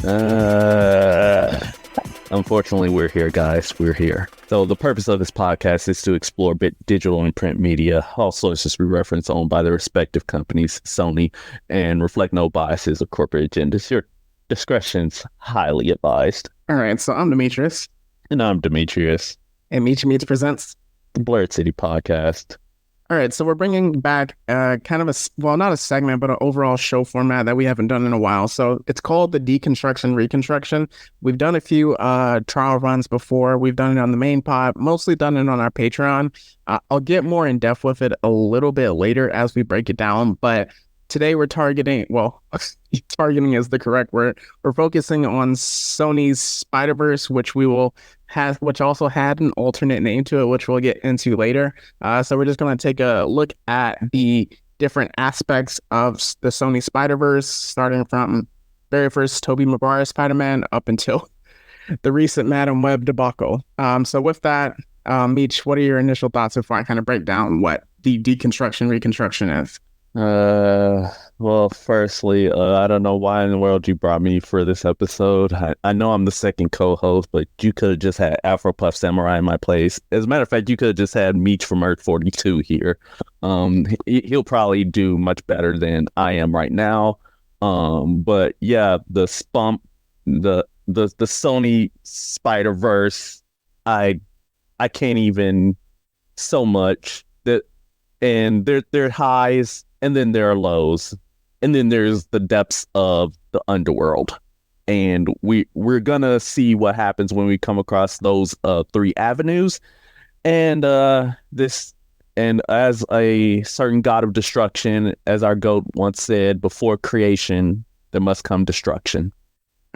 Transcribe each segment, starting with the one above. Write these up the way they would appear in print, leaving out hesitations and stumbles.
Uh, Unfortunately, we're here, guys. We're here. So the purpose of this podcast is to explore digital and print media, all sources we reference owned by the respective companies, Sony, and reflect no biases or corporate agendas. Your discretion's highly advised. All right, so I'm Demetrius, And I'm Demetrius, and Meet Meets presents. the Blurred City Podcast. All right, so we're bringing back kind of not a segment, but an overall show format that we haven't done in a while. So it's called the Deconstruction, Reconstruction. We've done a few trial runs before. We've done it on the main pod, mostly done it on our Patreon. I'll get more in depth with it a little bit later as we break it down, but today we're targeting is the correct word. We're focusing on Sony's Spider-Verse, which also had an alternate name to it, which we'll get into later. So we're just going to take a look at the different aspects of the Sony Spider-Verse, starting from very first Tobey Maguire Spider-Man up until the recent Madam Web debacle. So with that, Meech, what are your initial thoughts before I kind of break down what the Deconstruction, Reconstruction is? Well, firstly, I don't know why in the world you brought me for this episode. I know I'm the second co-host, but you could have just had Afro Puff Samurai in my place. As a matter of fact, you could have just had Meech from Earth 42 here. He'll probably do much better than I am right now. But yeah, the Sony Spider-Verse, I can't even so much that, and there are highs. And then there are lows, and then there's the depths of the underworld, and we're gonna see what happens when we come across those three avenues, and as a certain god of destruction, as our goat once said, before creation there must come destruction.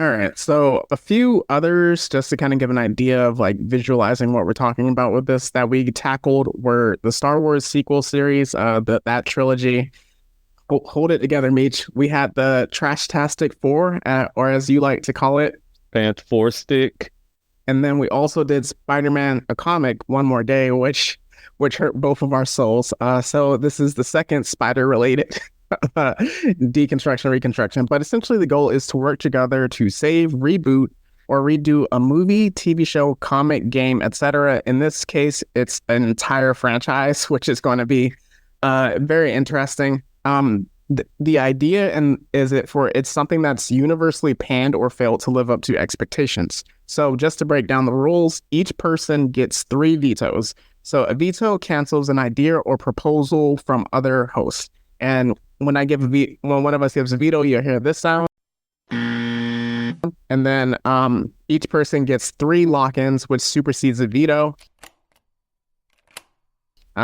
All right, so a few others just to kind of give an idea of like visualizing what we're talking about with this that we tackled were the Star Wars sequel series, that trilogy. Hold it together, Meech. We had the Trashtastic Four, or as you like to call it, Fantastic. And then we also did Spider-Man, a comic, One More Day, which hurt both of our souls. So this is the second spider-related Deconstruction, Reconstruction. But essentially the goal is to work together to save, reboot, or redo a movie, TV show, comic, game, etc. In this case, it's an entire franchise, which is going to be very interesting. The idea it's something that's universally panned or failed to live up to expectations. So just to break down the rules, each person gets 3 vetoes. So a veto cancels an idea or proposal from other hosts. And when one of us gives a veto, you'll hear this sound. And then each person gets 3 lock-ins, which supersedes a veto.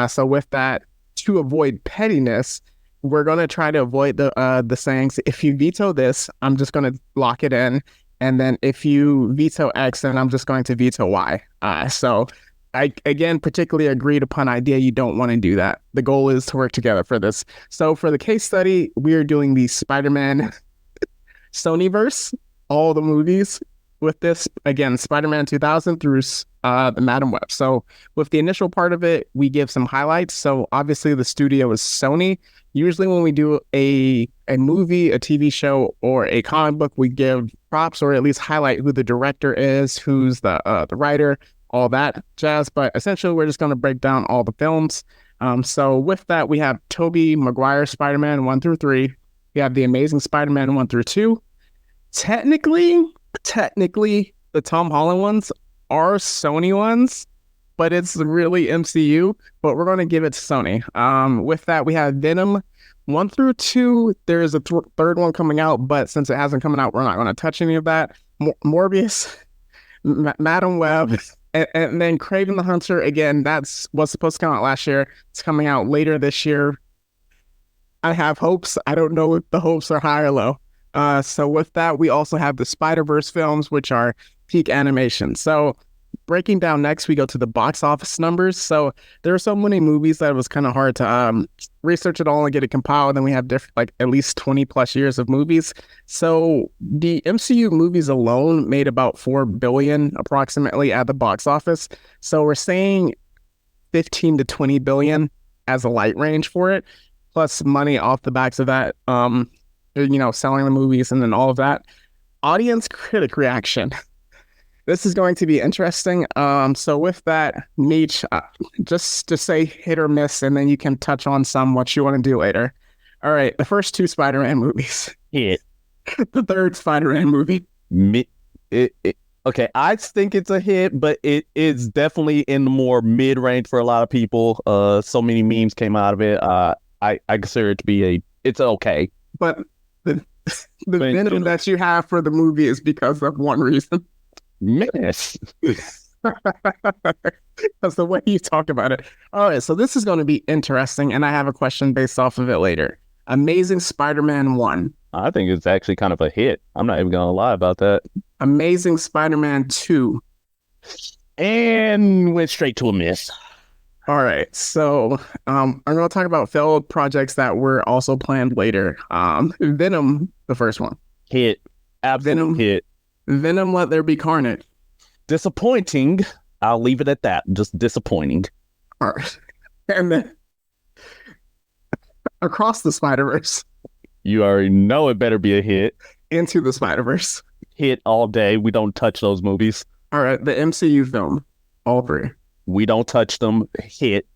So with that, to avoid pettiness, we're going to try to avoid the sayings, if you veto this, I'm just going to lock it in. And then if you veto X, then I'm just going to veto Y. So I, again, particularly agreed upon idea, you don't want to do that. The goal is to work together for this. So for the case study, we are doing the Spider-Man Sonyverse, all the movies with this. Again, Spider-Man 2000 through the Madam Web. So with the initial part of it, we give some highlights. So obviously the studio is Sony. Usually when we do a movie, a TV show, or a comic book, we give props or at least highlight who the director is, who's the writer, all that jazz. But essentially, we're just going to break down all the films. So with that, we have Tobey Maguire Spider-Man 1 through 3. We have The Amazing Spider-Man 1 through 2. Technically, the Tom Holland ones are Sony ones, but it's really MCU, but we're going to give it to Sony. With that, we have Venom 1 through 2. There is a third one coming out, but since it hasn't come out, we're not going to touch any of that. Morbius, Madam Web, and then Kraven the Hunter. Again, that's what's supposed to come out last year. It's coming out later this year. I have hopes. I don't know if the hopes are high or low. So with that, we also have the Spider-Verse films, which are peak animation. So breaking down next, we go to the box office numbers. So there are so many movies that it was kind of hard to research it all and get it compiled. And we have at least 20 plus years of movies. So the MCU movies alone made about $4 billion approximately at the box office. So we're saying 15 to 20 billion as a light range for it, plus money off the backs of that, selling the movies and then all of that. audience critic reaction. This is going to be interesting. So with that, Meech, just to say hit or miss, and then you can touch on some what you want to do later. All right, the first two Spider-Man movies. Hit. The third Spider-Man movie. Okay, I think it's a hit, but it is definitely in the more mid-range for a lot of people. So many memes came out of it. I consider it to be it's okay. But the venom that you have for the movie is because of one reason. Miss. That's the way you talk about it. All right, so this is going to be interesting, and I have a question based off of it later. Amazing Spider-Man 1. I think it's actually kind of a hit. I'm not even going to lie about that. Amazing Spider-Man 2. And went straight to a miss. All right, so I'm going to talk about failed projects that were also planned later. Venom, the first one. Hit. Absolute Venom. Hit. Venom, Let There Be Carnage. Disappointing. I'll leave it at that. Just disappointing. All right. And then Across the Spider-Verse. You already know it better be a hit. Into the Spider-Verse. Hit all day. We don't touch those movies. All right, the MCU film. All three. We don't touch them. Hit.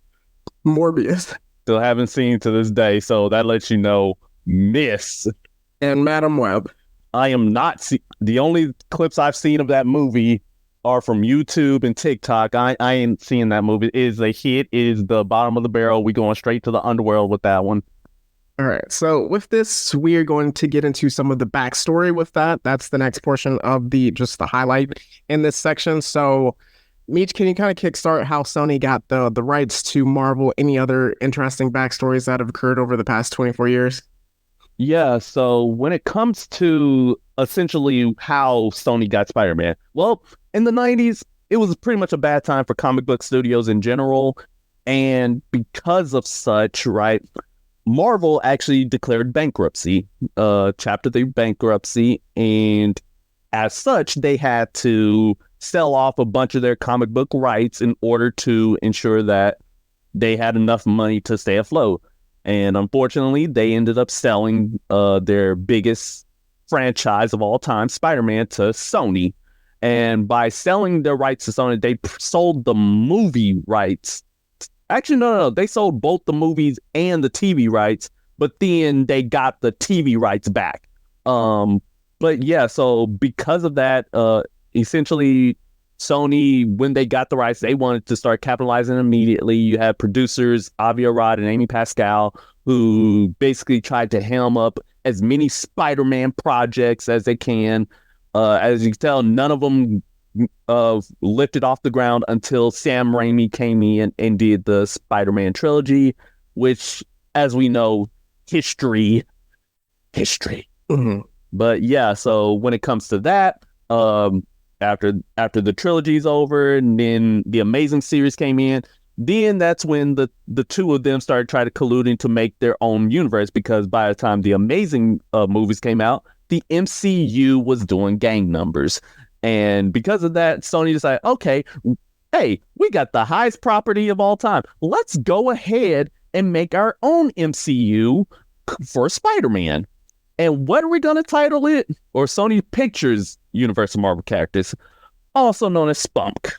Morbius. Still haven't seen to this day, so that lets you know, miss. And Madam Web. I am not the only clips I've seen of that movie are from YouTube and TikTok. I ain't seeing that movie. It is a hit. It is the bottom of the barrel. We going straight to the underworld with that one. All right. So with this, we're going to get into some of the backstory with that. That's the next portion of the highlight in this section. So Meech, can you kind of kickstart how Sony got the rights to Marvel? Any other interesting backstories that have occurred over the past 24 years? Yeah, so when it comes to essentially how Sony got Spider-Man, well, in the 90s, it was pretty much a bad time for comic book studios in general. And because of such, right, Marvel actually declared bankruptcy, Chapter 3 bankruptcy. And as such, they had to sell off a bunch of their comic book rights in order to ensure that they had enough money to stay afloat. And unfortunately, they ended up selling their biggest franchise of all time, Spider-Man, to Sony. And by selling their rights to Sony, they sold the movie rights. Actually, no. They sold both the movies and the TV rights, but then they got the TV rights back. But yeah, so because of that, essentially, Sony, when they got the rights, they wanted to start capitalizing immediately. You have producers Avi Arad and Amy Pascal, who basically tried to helm up as many Spider-Man projects as they can. As you can tell, none of them lifted off the ground until Sam Raimi came in and did the Spider-Man trilogy, which, as we know, history. Mm-hmm. But yeah, so when it comes to that, after the trilogy's over, and then the Amazing series came in, then that's when the two of them started trying to colluding to make their own universe, because by the time the Amazing movies came out, the MCU was doing gang numbers. And because of that, Sony decided, okay, hey, we got the highest property of all time. Let's go ahead and make our own MCU for Spider-Man. And what are we going to title it? Or Sony Pictures Universal Marvel Characters, also known as Spunk.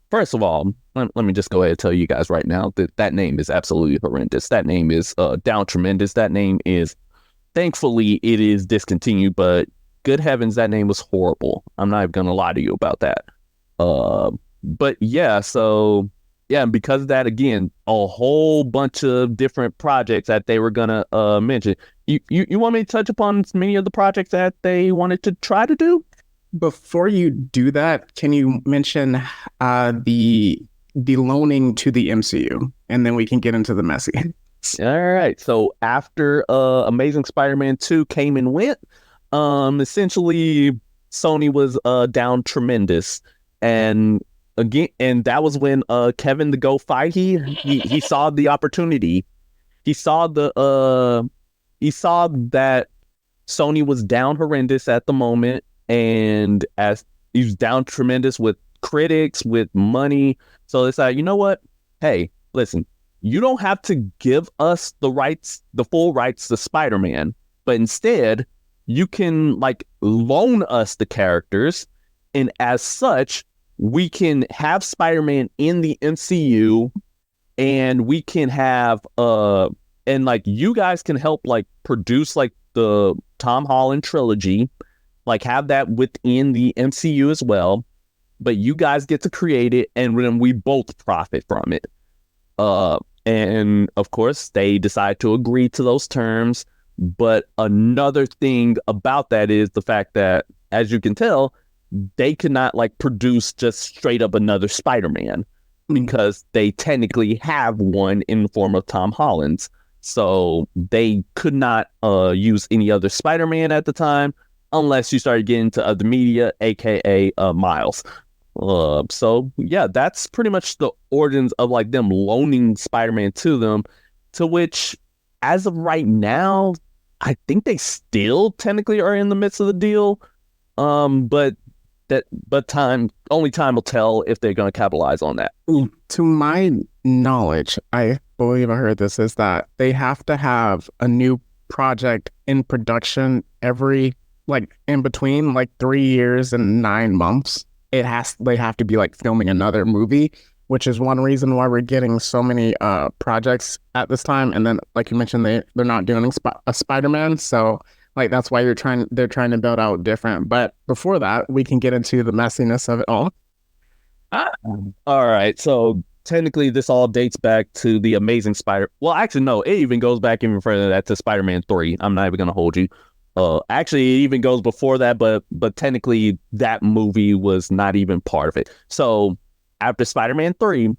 First of all, let me just go ahead and tell you guys right now that name is absolutely horrendous. That name is down tremendous. That name is, thankfully, it is discontinued, but good heavens, that name was horrible. I'm not even going to lie to you about that. But yeah, so... yeah, and because of that, again, a whole bunch of different projects that they were gonna mention. You want me to touch upon many of the projects that they wanted to try to do? Before you do that, can you mention the loaning to the MCU, and then we can get into the messy. All right. So after Amazing Spider-Man 2 came and went, essentially Sony was down tremendous, and again, and that was when Kevin the Go Feige he saw the opportunity. He saw that Sony was down horrendous at the moment, and as he was down tremendous with critics, with money. So it's like, you know what? Hey, listen, you don't have to give us the rights, the full rights to Spider-Man, but instead you can like loan us the characters, and as such, we can have Spider-Man in the MCU, and we can have and like you guys can help like produce like the Tom Holland trilogy, like have that within the MCU as well. But you guys get to create it, and then we both profit from it. And of course, they decide to agree to those terms. But another thing about that is the fact that, as you can tell, they could not like produce just straight up another Spider-Man because they technically have one in the form of Tom Holland's. So they could not use any other Spider-Man at the time unless you started getting into other media, aka Miles. So yeah, that's pretty much the origins of like them loaning Spider-Man to them, to which as of right now, I think they still technically are in the midst of the deal. But only time will tell if they're going to capitalize on that. To my knowledge, I believe I heard this, is that they have to have a new project in production every, like, in between like 3 years and 9 months. They have to be like filming another movie, which is one reason why we're getting so many projects at this time. And then, like you mentioned, they're not doing a Spider-Man, so like that's why they're trying to build out different. But before that, we can get into the messiness of it all. All right, so technically this all dates back to the Amazing Spider. Well, actually, no, it even goes back even further than that to Spider-Man 3. I'm not even gonna hold you. Actually, it even goes before that, but technically that movie was not even part of it. So after Spider-Man 3,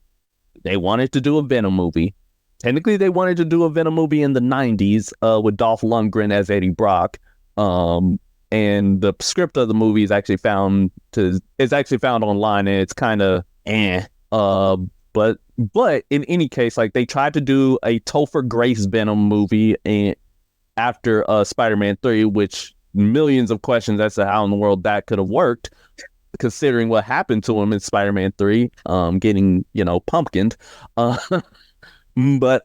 they wanted to do a Venom movie. Technically, they wanted to do a Venom movie in the 90s with Dolph Lundgren as Eddie Brock. And the script of the movie is actually found online, and it's kind of but in any case, like they tried to do a Topher Grace Venom movie and after Spider-Man 3, which millions of questions as to how in the world that could have worked, considering what happened to him in Spider-Man 3, getting, pumpkined. But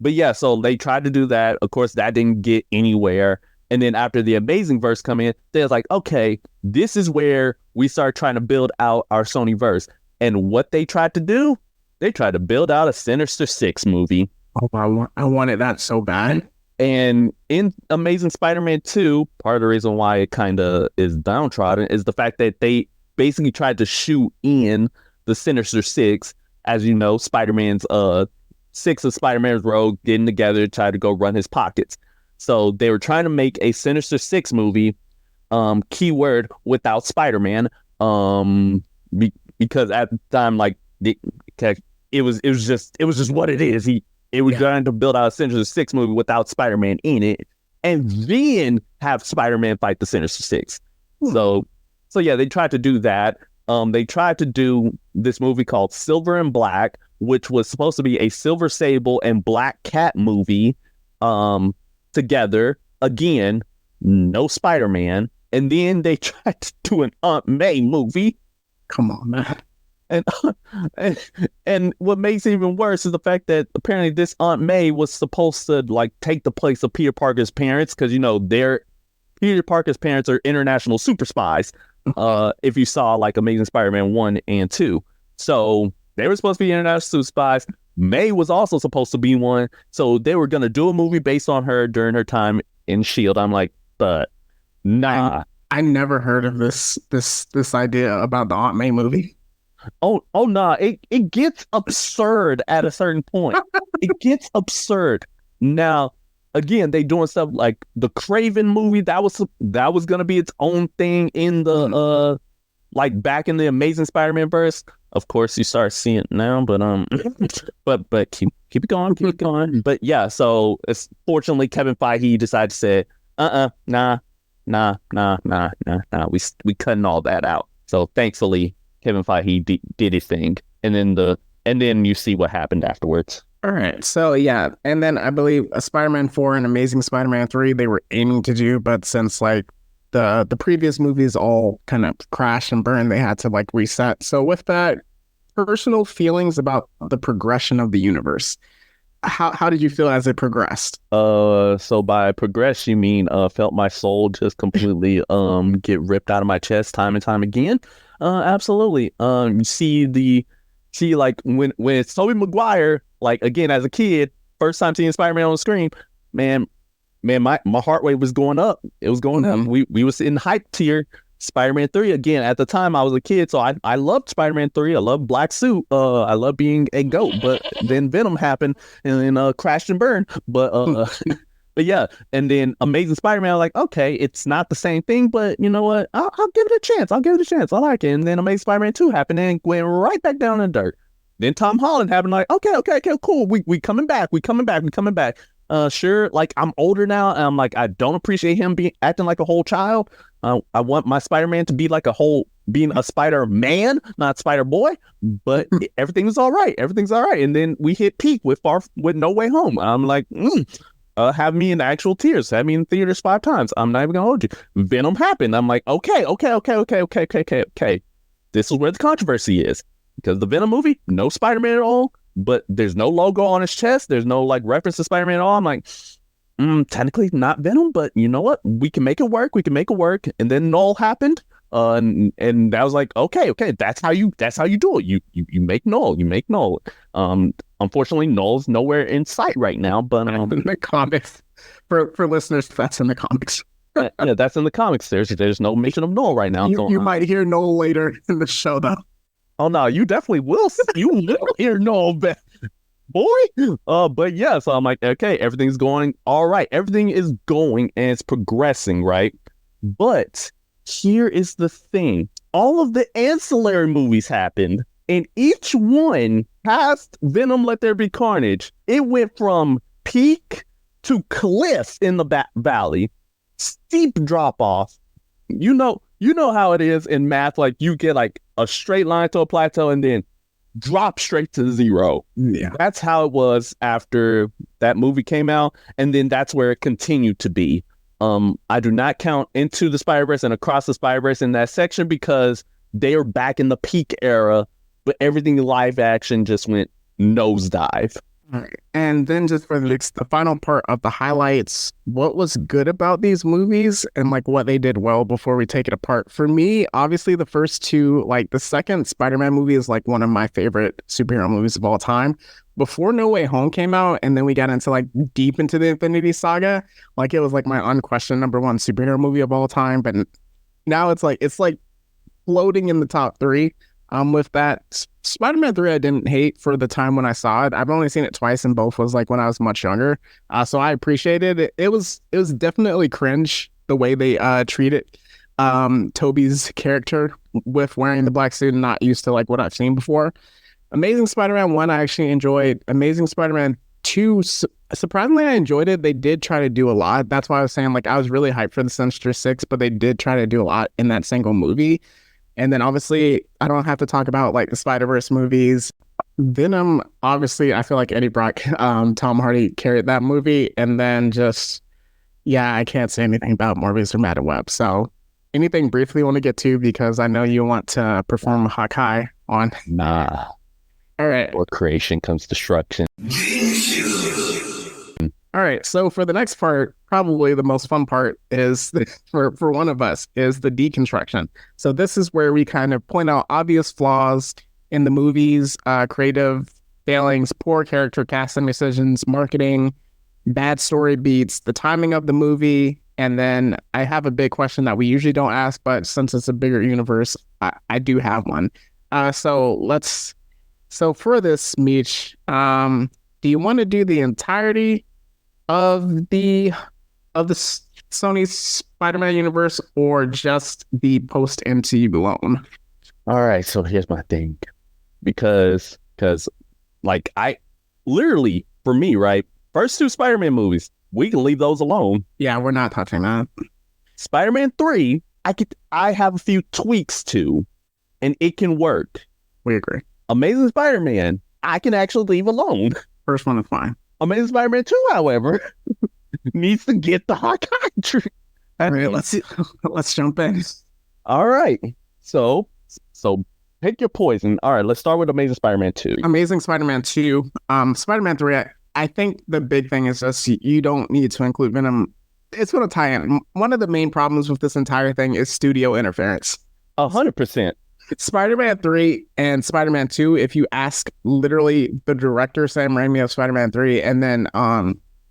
yeah, so they tried to do that. Of course, that didn't get anywhere. And then after the Amazing Verse come in, they was like, okay, this is where we start trying to build out our Sony verse. And what they tried to do, they tried to build out a Sinister Six movie. Oh, I wanted that so bad. And in Amazing Spider-Man 2, part of the reason why it kind of is downtrodden is the fact that they basically tried to shoe in the Sinister Six. As you know, Spider-Man's 6 of Spider-Man's rogue getting together to try to go run his pockets. So they were trying to make a Sinister Six movie, keyword without Spider-Man, because at the time, like it was just what it is. It was trying to build out a Sinister Six movie without Spider-Man in it, and then have Spider-Man fight the Sinister Six. So yeah, they tried to do that. They tried to do this movie called Silver and Black, which was supposed to be a Silver Sable and Black Cat movie together. Again, no Spider-Man. And then they tried to do an Aunt May movie. Come on, man. And what makes it even worse is the fact that apparently this Aunt May was supposed to like take the place of Peter Parker's parents, because Peter Parker's parents are international super spies. If you saw like Amazing Spider-Man 1 and 2. So they were supposed to be international super spies. May was also supposed to be one. So they were going to do a movie based on her during her time in S.H.I.E.L.D. I'm like, but nah. I never heard of this idea about the Aunt May movie. Oh, nah. It gets absurd at a certain point. It gets absurd. Now, again, they doing stuff like the Craven movie that was gonna be its own thing in the like back in the Amazing Spider-Man verse. Of course, you start seeing it now, but but keep it going. But yeah, so it's fortunately Kevin Feige decided to say, nah, we cutting all that out. So thankfully, Kevin Feige did his thing, and then you see what happened afterwards. All right, so yeah, and then I believe Spider-Man 4 and Amazing Spider-Man 3 they were aiming to do, but since like the previous movies all kind of crashed and burned, they had to like reset. So with that, personal feelings about the progression of the universe. how did you feel as it progressed? So by progress, you mean felt my soul just completely get ripped out of my chest time and time again. Absolutely. You see like when it's Tobey Maguire, like again as a kid, first time seeing Spider-Man on the screen, man, my heart rate was going up. It was going up. We was in hype tier. Spider-Man 3 again. At the time, I was a kid, so I loved Spider-Man 3. I loved Black Suit. I love being a goat. But then Venom happened and then crashed and burned. But but yeah, and then Amazing Spider-Man. Like, okay, it's not the same thing, but you know what? I'll give it a chance. I'll give it a chance. I like it. And then Amazing Spider-Man 2 happened and went right back down in the dirt. Then Tom Holland happened. Like, okay, cool. We coming back. We coming back. Sure, like I'm older now, and I'm like I don't appreciate him being acting like a whole child. I want my Spider-Man to be like being a Spider-Man, not Spider-Boy. But everything was all right. Everything's all right. And then we hit peak with No Way Home. I'm like, have me in the actual tears. Have me in theaters 5 times. I'm not even gonna hold you. Venom happened. I'm like, okay. This is where the controversy is because the Venom movie, no Spider-Man at all. But there's no logo on his chest. There's no like reference to Spider-Man at all. I'm like, technically not Venom, but you know what? We can make it work. And then Knull happened. And I was like, okay, that's how you do it. You make Knull. Unfortunately, Knull's nowhere in sight right now. But in the comics, for listeners, that's in the comics. Yeah, that's in the comics. There's no mention of Knull right now. You might hear Knull later in the show, though. Oh no, you definitely will. You will hear Knull, boy. But yeah, so I'm like, okay, everything's going all right. Everything is going and it's progressing, right? But here is the thing: all of the ancillary movies happened, and each one past Venom, Let There Be Carnage, it went from peak to cliff in the valley, steep drop off. You know how it is in math. Like you get like a straight line to a plateau and then drop straight to 0. Yeah. That's how it was after that movie came out. And then that's where it continued to be. I do not count Into the Spider-Verse and Across the Spider-Verse in that section because they are back in the peak era, but everything live action just went nosedive. All right. And then just for the final part of the highlights, what was good about these movies and like what they did well before we take it apart? For me, obviously the first two, like the second Spider-Man movie is like one of my favorite superhero movies of all time. Before No Way Home came out and then we got into like deep into the Infinity Saga, like it was like my unquestioned number 1 superhero movie of all time. But now it's like floating in the top 3. With that, Spider-Man 3 I didn't hate for the time when I saw it. I've only seen it twice and both was like when I was much younger. So I appreciated it. It was definitely cringe the way they treated Tobey's character with wearing the black suit and not used to like what I've seen before. Amazing Spider-Man 1 I actually enjoyed. Amazing Spider-Man 2, surprisingly I enjoyed it. They did try to do a lot. That's why I was saying like I was really hyped for the Sinister Six, but they did try to do a lot in that single movie. And then obviously, I don't have to talk about like the Spider-Verse movies. Venom, obviously, I feel like Eddie Brock, Tom Hardy carried that movie. And then I can't say anything about Morbius or Madam Web. So anything briefly you want to get to because I know you want to perform Hawkeye on. Nah. All right. Before creation comes destruction. All right, so for the next part, probably the most fun part is, for one of us, is the deconstruction. So this is where we kind of point out obvious flaws in the movies, creative failings, poor character casting decisions, marketing, bad story beats, the timing of the movie, and then I have a big question that we usually don't ask, but since it's a bigger universe, I do have one. So for this, Meech, do you want to do the entirety of the Sony Spider-Man universe or just the post MCU alone? All right, so here's my thing. Because like I literally, for me, right, first 2 Spider-Man movies, we can leave those alone. Yeah, we're not touching that. Spider-Man 3, I have a few tweaks to, and it can work. We agree. Amazing Spider-Man, I can actually leave alone. First one is fine. Amazing Spider-Man 2, however, needs to get the Hawkeye tree. All right, let's jump in. All right. So pick your poison. All right, let's start with Amazing Spider-Man 2. Amazing Spider-Man 2. Spider-Man 3, I think the big thing is just you don't need to include Venom. It's going to tie in. One of the main problems with this entire thing is studio interference. 100%. Spider-Man 3 and Spider-Man 2, if you ask literally the director, Sam Raimi of Spider-Man 3, and then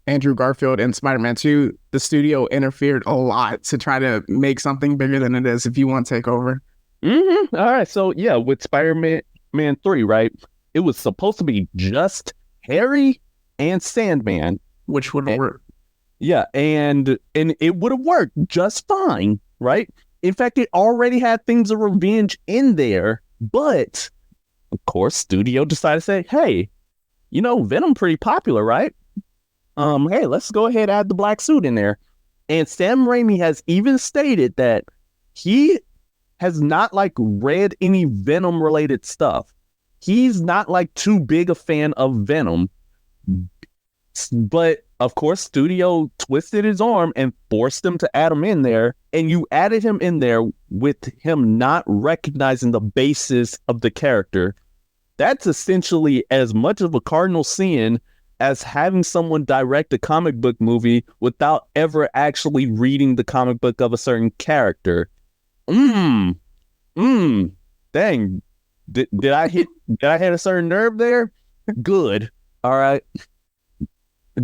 Andrew Garfield in Spider-Man 2, the studio interfered a lot to try to make something bigger than it is if you want to take over. Mm-hmm. All right. So, yeah, with Spider-Man 3, right, it was supposed to be just Harry and Sandman. Which would work. Yeah, and it would have worked just fine, right? In fact, it already had themes of revenge in there, but of course, studio decided to say, "Hey, Venom pretty popular, right? Hey, let's go ahead and add the black suit in there." And Sam Raimi has even stated that he has not read any Venom related stuff. He's not too big a fan of Venom, but of course, studio twisted his arm and forced him to add him in there. And you added him in there with him not recognizing the basis of the character. That's essentially as much of a cardinal sin as having someone direct a comic book movie without ever actually reading the comic book of a certain character. Dang. Did I hit a certain nerve there? Good. All right.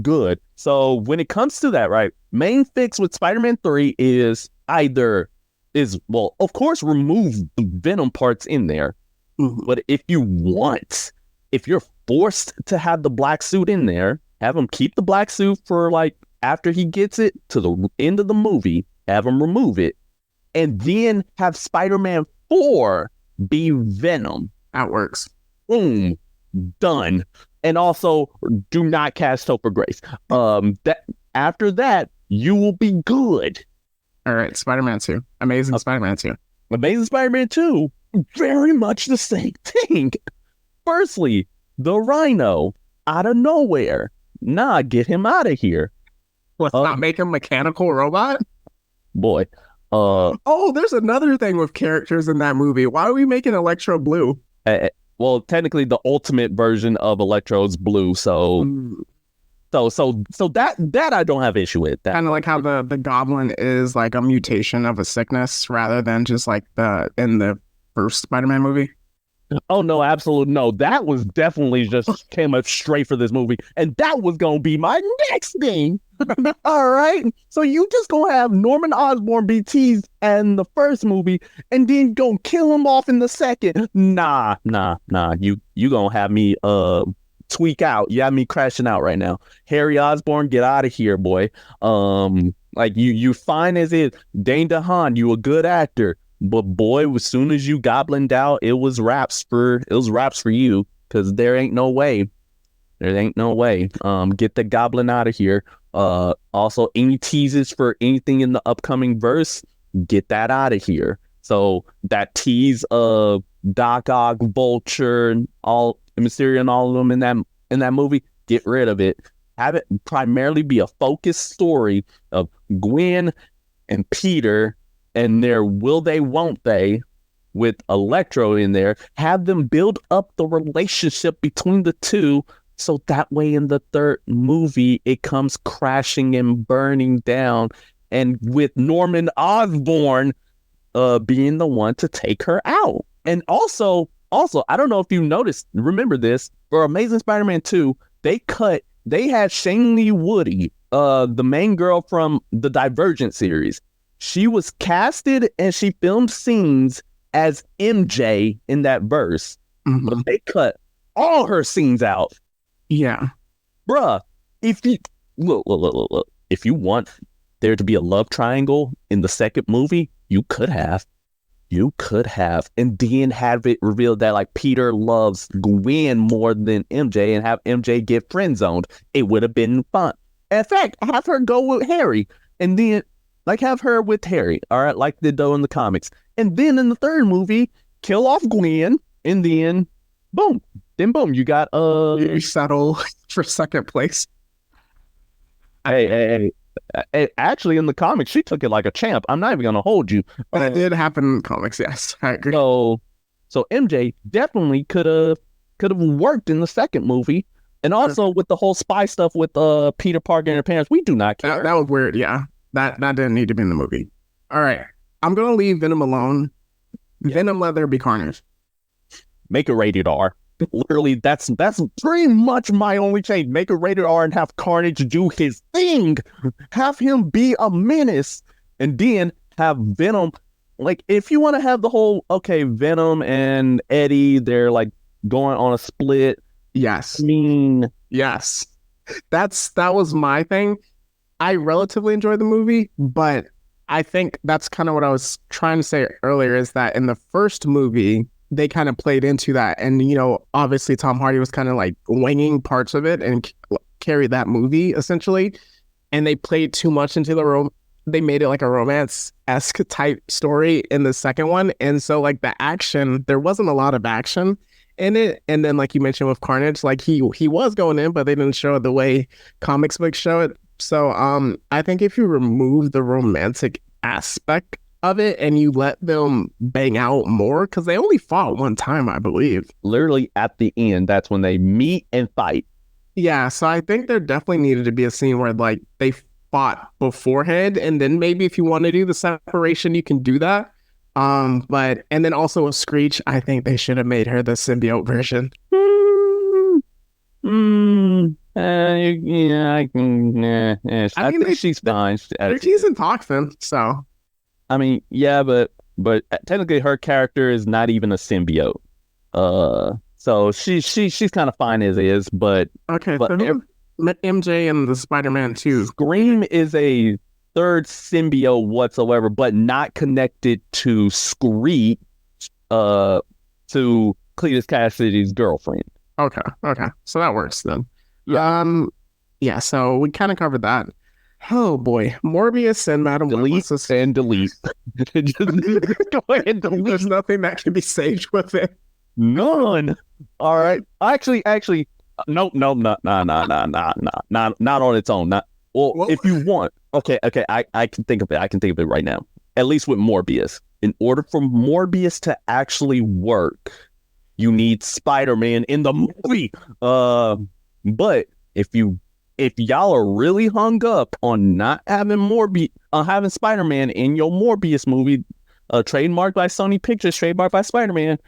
Good. So when it comes to that, right, main fix with Spider-Man 3 is of course, remove the Venom parts in there. Mm-hmm. But if you're forced to have the black suit in there, have him keep the black suit for after he gets it to the end of the movie, have him remove it, and then have Spider-Man 4 be Venom. That works. Boom. Done. And also, do not cast Topher Grace. After that, you will be good. All right, Spider-Man 2. Amazing Spider-Man 2. Amazing Spider-Man 2. Very much the same thing. Firstly, the Rhino out of nowhere. Nah, get him out of here. Let's not make him a mechanical robot? Boy. There's another thing with characters in that movie. Why are we making Electro blue? Well, technically, the ultimate version of Electro's blue, so that I don't have issue with. Kind of like how the Goblin is like a mutation of a sickness rather than just like in the first Spider-Man movie. Oh no, absolutely no. That was definitely just came up straight for this movie, and that was gonna be my next thing. All right, so you just gonna have Norman Osborn be teased in the first movie, and then gonna kill him off in the second? Nah. You gonna have me tweak out. You have me crashing out right now. Harry Osborn, get out of here, boy. You fine as is. Dane DeHaan, you a good actor. But boy, as soon as you goblined out, it was raps for you, because there ain't no way. Get the goblin out of here. Also, any teases for anything in the upcoming verse, get that out of here. So that tease of Doc Ock, Vulture, and all Mysterio and all of them in that movie, get rid of it. Have it primarily be a focused story of Gwen and Peter and their will they, won't they, with Electro in there. Have them build up the relationship between the two, so that way in the third movie, it comes crashing and burning down, and with Norman Osborn being the one to take her out. And also, I don't know if you remember this, for Amazing Spider-Man 2, they had Shailene Woodley, the main girl from the Divergent series. She was casted and she filmed scenes as MJ in that verse. Mm-hmm. But they cut all her scenes out. Yeah. Bruh, if you look, if you want there to be a love triangle in the second movie, you could have, and then have it revealed that Peter loves Gwen more than MJ, and have MJ get friend zoned. It would have been fun. In fact, have her go with Harry, and then have her with Harry, all right, like they do in the comics. And then in the third movie, kill off Gwen, and then boom, you got you settle for second place. Hey, actually in the comics, she took it like a champ. I'm not even gonna hold you. It did happen in the comics, yes. I agree. So MJ definitely could have worked in the second movie. And also with the whole spy stuff with Peter Parker and her parents, we do not care. That was weird. Yeah, that didn't need to be in the movie. All right, I'm gonna leave Venom alone. Yeah. Venom let there be carnage. Make it rated R. Literally, that's pretty much my only change. Make it rated R and have Carnage do his thing. Have him be a menace, and then have Venom. Like, if you want to have the whole, okay, Venom and Eddie, they're like going on a split. Yes. I mean, yes. That was my thing. I relatively enjoyed the movie, but I think that's kind of what I was trying to say earlier, is that in the first movie, they kind of played into that. And, you know, obviously Tom Hardy was kind of like winging parts of it and carried that movie essentially. And they played too much into they made it like a romance-esque type story in the second one. And so like the action, there wasn't a lot of action in it. And then like you mentioned with Carnage, like he was going in, but they didn't show it the way comics books show it. So I think if you remove the romantic aspect of it and you let them bang out more, because they only fought one time, I believe. literally at the end, that's when they meet and fight. Yeah, so I think there definitely needed to be a scene where like they fought beforehand, and then maybe if you want to do the separation, you can do that. But and then also with Screech, I think they should have made her the symbiote version. Yeah, I can. I think she's fine. She's in toxin, so. I mean, yeah, but technically her character is not even a symbiote. So she's kind of fine as is, but okay. But MJ and the Spider-Man 2. Scream is a third symbiote whatsoever, but not connected to Screech, to Cletus Cassidy's girlfriend. Okay. So that works then. Yeah. Yeah, so we kind of covered that. Oh boy, Morbius and Madam Web. Delete. Just go ahead and delete. There's nothing that can be saved with it. None. All right. Actually, no, not on its own. Not well. If you want, okay. I can think of it. I can think of it right now. At least with Morbius. In order for Morbius to actually work, you need Spider-Man in the movie. But if y'all are really hung up on not having having Spider-Man in your Morbius movie, trademarked by Sony Pictures, trademarked by Spider-Man,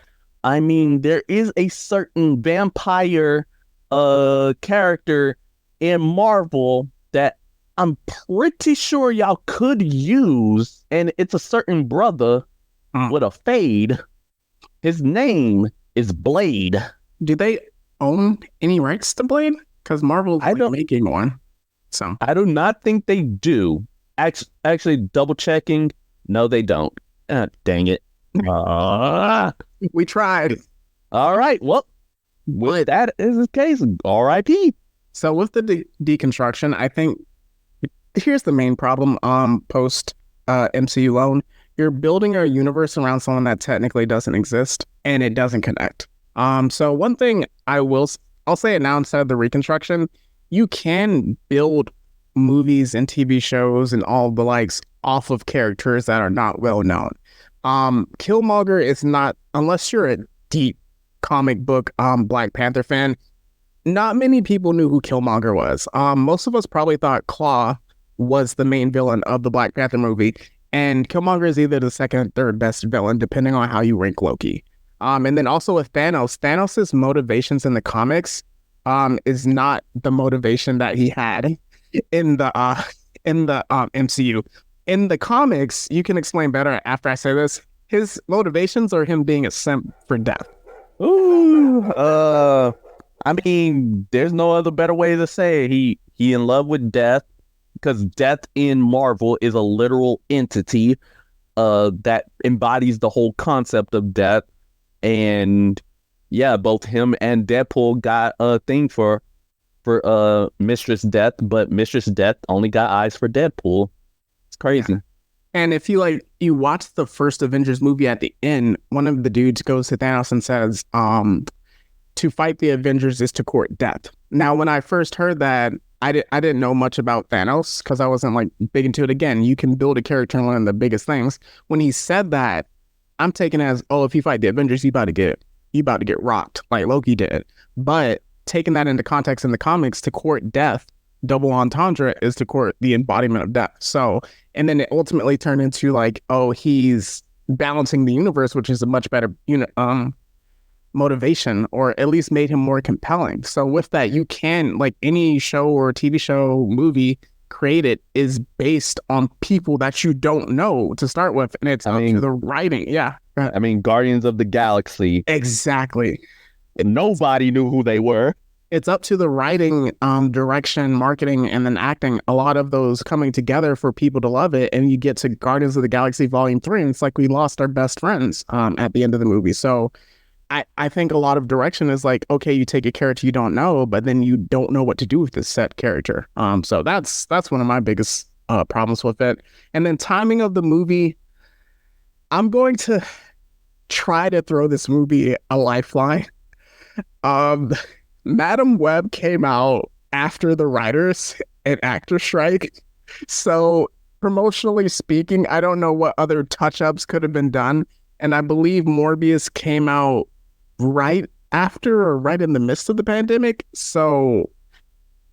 I mean, there is a certain vampire character in Marvel that I'm pretty sure y'all could use, and it's a certain brother with a fade. His name is Blade. Do they own any rights to Blade? Because Marvel's making one. So I do not think they do. Actually, double checking. No, they don't. Dang it. We tried. All right. Well, with that is the case. R.I.P. So with the deconstruction, I think here's the main problem. Post MCU loan, you're building a universe around someone that technically doesn't exist, and it doesn't connect. So one thing I'll say it now instead of the Reconstruction, you can build movies and TV shows and all the likes off of characters that are not well known. Killmonger is not, unless you're a deep comic book Black Panther fan, not many people knew who Killmonger was. Most of us probably thought Claw was the main villain of the Black Panther movie, and Killmonger is either the second or third best villain, depending on how you rank Loki. And then also with Thanos's motivations in the comics is not the motivation that he had in the MCU. In the comics, you can explain better after I say this. His motivations are him being a simp for death. Ooh, I mean, there's no other better way to say it. He in love with death, because death in Marvel is a literal entity that embodies the whole concept of death. And yeah, both him and Deadpool got a thing for Mistress Death, but Mistress Death only got eyes for Deadpool. It's crazy. Yeah. And if you watch the first Avengers movie, at the end, one of the dudes goes to Thanos and says, to fight the Avengers is to court death. Now, when I first heard that, I didn't know much about Thanos because I wasn't like big into it. Again, you can build a character and learn the biggest things. When he said that, I'm taking it as, oh, if you fight the Avengers, you about to get rocked like Loki did. But taking that into context in the comics, to court death, double entendre is to court the embodiment of death. So, and then it ultimately turned into like, oh, he's balancing the universe, which is a much better motivation, or at least made him more compelling. So with that, you can, like, any show or TV show, movie created is based on people that you don't know to start with, and it's up to the writing. Yeah. I mean, Guardians of the Galaxy. Exactly. And nobody knew who they were. It's up to the writing, direction, marketing, and then acting. A lot of those coming together for people to love it, and you get to Guardians of the Galaxy Volume 3, and it's like we lost our best friends at the end of the movie. So I think a lot of direction is like, okay, you take a character you don't know, but then you don't know what to do with this set character. So that's one of my biggest problems with it. And then timing of the movie, I'm going to try to throw this movie a lifeline. Madam Web came out after the writers and actor strike. So promotionally speaking, I don't know what other touch-ups could have been done. And I believe Morbius came out right after or right in the midst of the pandemic. So,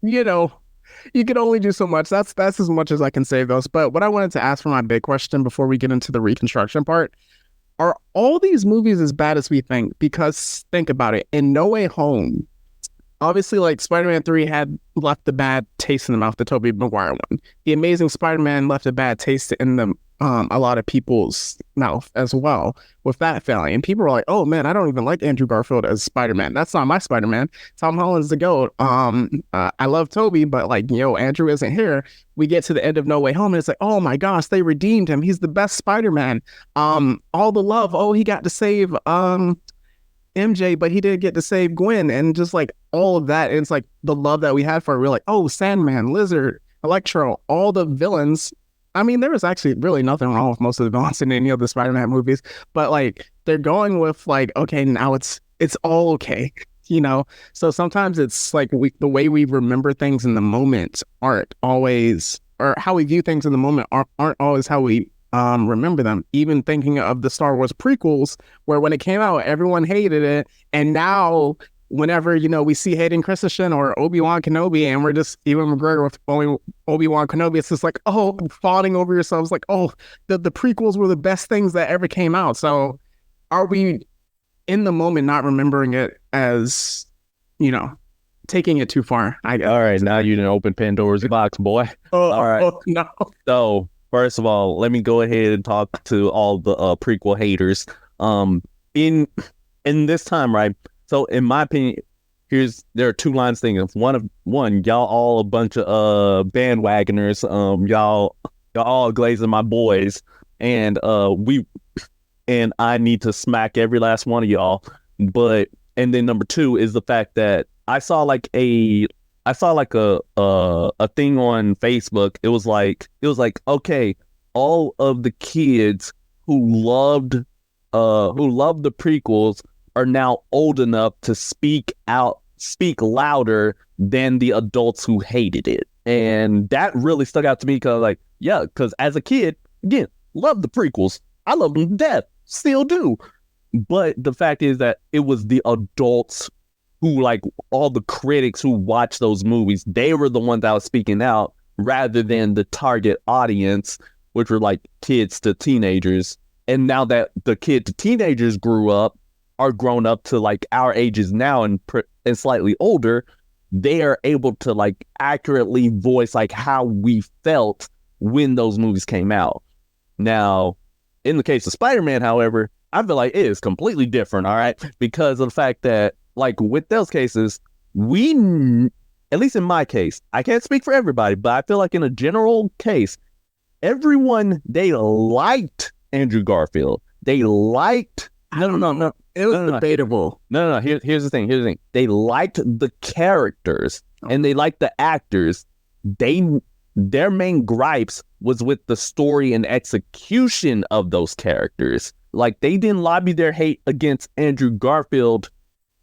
you can only do so much. That's as much as I can say those. But what I wanted to ask for my big question before we get into the reconstruction part, are all these movies as bad as we think? Because think about it, in No Way Home, obviously, like, Spider-Man 3 had left a bad taste in the mouth, the Tobey Maguire one. The Amazing Spider-Man left a bad taste in a lot of people's mouth as well with that failing. And people were like, oh man, I don't even like Andrew Garfield as Spider-Man. That's not my Spider-Man. Tom Holland's the GOAT. I love Tobey, but like, Andrew isn't here. We get to the end of No Way Home and it's like, oh my gosh, they redeemed him. He's the best Spider-Man. All the love. Oh, he got to save MJ, but he didn't get to save Gwen, and just like all of that. And it's like the love that we had for it. We're like, oh, Sandman, Lizard, Electro, all the villains. I mean, there was actually really nothing wrong with most of the villains in any of the Spider-Man movies, but like they're going with like, okay, now it's all okay, So sometimes it's like the way we remember things in the moment aren't always, or how we view things in the moment aren't always how we remember them. Even thinking of the Star Wars prequels, where when it came out, everyone hated it, and now whenever, we see Hayden Christensen or Obi-Wan Kenobi, and we're just, Ewan McGregor with Obi-Wan Kenobi, it's just like, oh, fawning over yourselves, like, oh, the prequels were the best things that ever came out. So are we in the moment not remembering it as, taking it too far, I guess? All right, now you didn't open Pandora's box, boy. All right. Oh, no. So first of all, let me go ahead and talk to all the prequel haters. In this time, right? So in my opinion, there are two lines thing. One, y'all all a bunch of bandwagoners. Y'all all glazing my boys, and I need to smack every last one of y'all. And then number two is the fact that I saw like a thing on Facebook. It was like, okay, all of the kids who loved the prequels are now old enough to speak louder than the adults who hated it. And that really stuck out to me because as a kid, again, love the prequels. I love them to death, still do. But the fact is that it was the adults who, like, all the critics who watched those movies, they were the ones that was speaking out rather than the target audience, which were like kids to teenagers. And now that the kid to teenagers are grown up to like our ages now and slightly older, they are able to like accurately voice like how we felt when those movies came out. Now, in the case of Spider-Man, however, I feel like it is completely different, all right? Because of the fact that, like, with those cases, at least in my case, I can't speak for everybody, but I feel like in a general case, everyone, they liked Andrew Garfield. They liked... No. It was debatable. No. Here's the thing. They liked the characters and they liked the actors. Their main gripes was with the story and execution of those characters. Like, they didn't lobby their hate against Andrew Garfield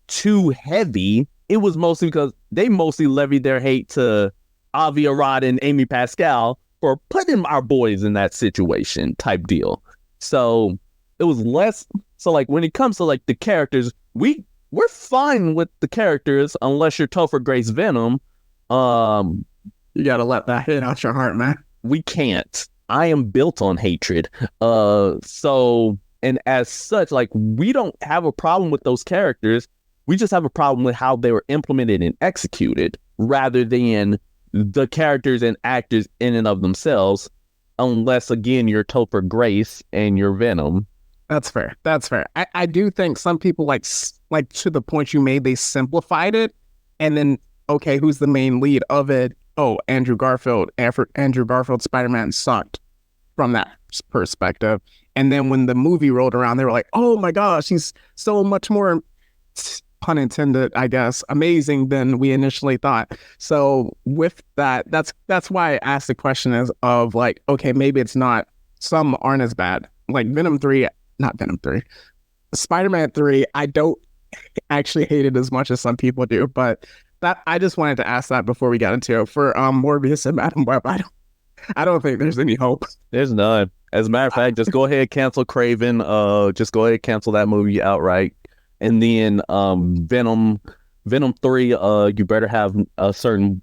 too heavy. It was mostly because they mostly levied their hate to Avi Arad and Amy Pascal for putting our boys in that situation type deal. So it was less. So like when it comes to like the characters, we we're fine with the characters unless you're Topher Grace Venom. You gotta let that hit out your heart, man. We can't. I am built on hatred. So and as such, like, we don't have a problem with those characters. We just have a problem with how they were implemented and executed, rather than the characters and actors in and of themselves. Unless, again, you're Topher Grace and you're Venom. That's fair. That's fair. I do think some people like to the point you made, they simplified it, and then okay, who's the main lead of it? Oh, Andrew Garfield. Andrew Garfield Spider-Man sucked from that perspective. And then when the movie rolled around, they were like, "Oh my gosh, he's so much more," pun intended, I guess, amazing than we initially thought. So with that, that's why I asked the question is of like, okay, maybe it's not. Some aren't as bad. Like Spider-Man 3, I don't actually hate it as much as some people do, but that I just wanted to ask that before we got into it. For Morbius and Madam Web, I don't think there's any hope. There's none. As a matter of fact, just go ahead and cancel Craven. Just go ahead and cancel that movie outright. And then Venom 3, you better have a certain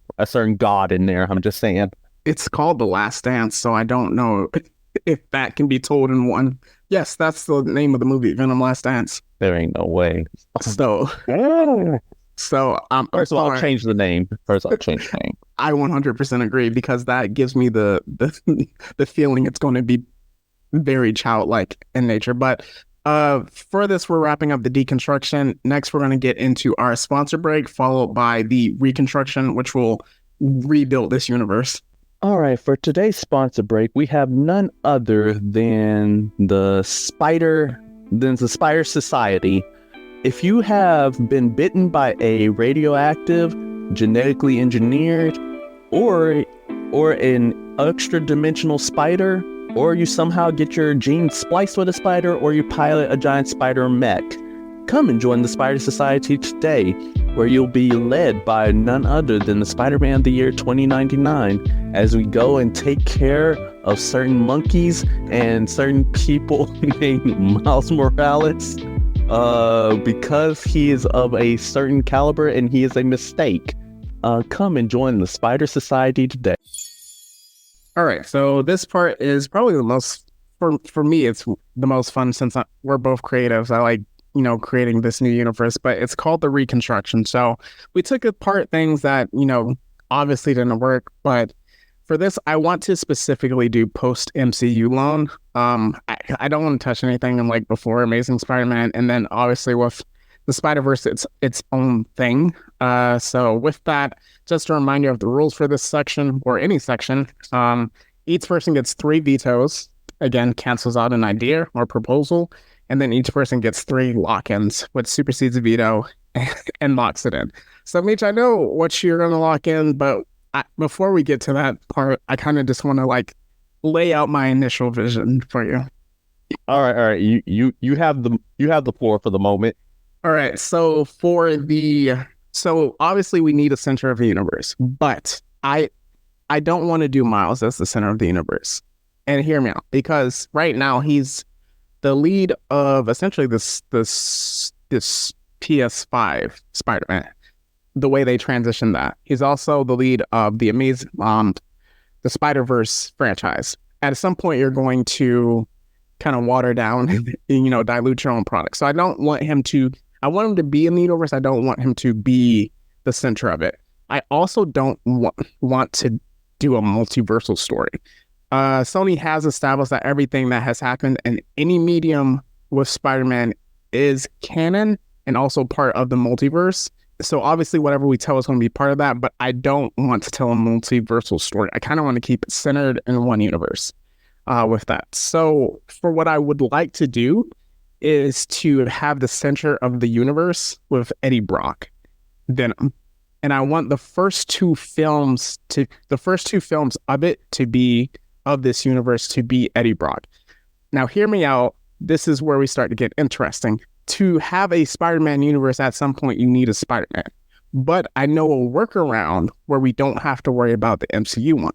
god in there. I'm just saying. It's called The Last Dance, so I don't know if that can be told in one. Yes, that's the name of the movie, Venom Last Dance. There ain't no way. So first of all, I'll change the name. I 100% agree, because that gives me the feeling it's going to be very childlike in nature. But for this, we're wrapping up the deconstruction. Next, we're going to get into our sponsor break, followed by the reconstruction, which will rebuild this universe. All right, for today's sponsor break, we have none other than the Spider Society. If you have been bitten by a radioactive, genetically engineered, or an extra-dimensional spider, or you somehow get your genes spliced with a spider, or you pilot a giant spider mech, come and join the Spider Society today, where you'll be led by none other than the Spider-Man of the year 2099, as we go and take care of certain monkeys and certain people named Miles Morales, because he is of a certain caliber and he is a mistake. Come and join the Spider Society today. All right, so this part is probably the most, for me, it's the most fun, since we're both creatives. I like, creating this new universe, but it's called the Reconstruction. So we took apart things that, obviously didn't work, but for this, I want to specifically do post MCU loan. I don't want to touch anything in like before Amazing Spider-Man, and then obviously with the Spider-Verse, it's its own thing. So with that, just a reminder of the rules for this section, or any section. Each person gets 3 vetoes. Again, cancels out an idea or proposal. And then each person gets 3 lock-ins, which supersedes a veto and locks it in. So, Mitch, I know what you're going to lock in, but before we get to that part, I kind of just want to lay out my initial vision for you. All right. You have the floor for the moment. All right. So obviously we need a center of the universe, but I don't want to do Miles as the center of the universe. And hear me out, because right now he's the lead of essentially this PS5 Spider-Man, the way they transition that. He's also the lead of the the Spider-Verse franchise. At some point, you're going to kind of water down and, dilute your own product. So I don't want him to, I want him to be in the universe. I don't want him to be the center of it. I also don't want to do a multiversal story. Sony has established that everything that has happened in any medium with Spider-Man is canon and also part of the multiverse. So obviously whatever we tell is going to be part of that, but I don't want to tell a multiversal story. I kind of want to keep it centered in one universe with that. So for what I would like to do is to have the center of the universe with Eddie Brock, Venom. And I want the first two films of it to be of this universe to be Eddie Brock. Now, hear me out. This is where we start to get interesting. To have a Spider-Man universe, at some point, you need a Spider-Man. But I know a workaround where we don't have to worry about the MCU one.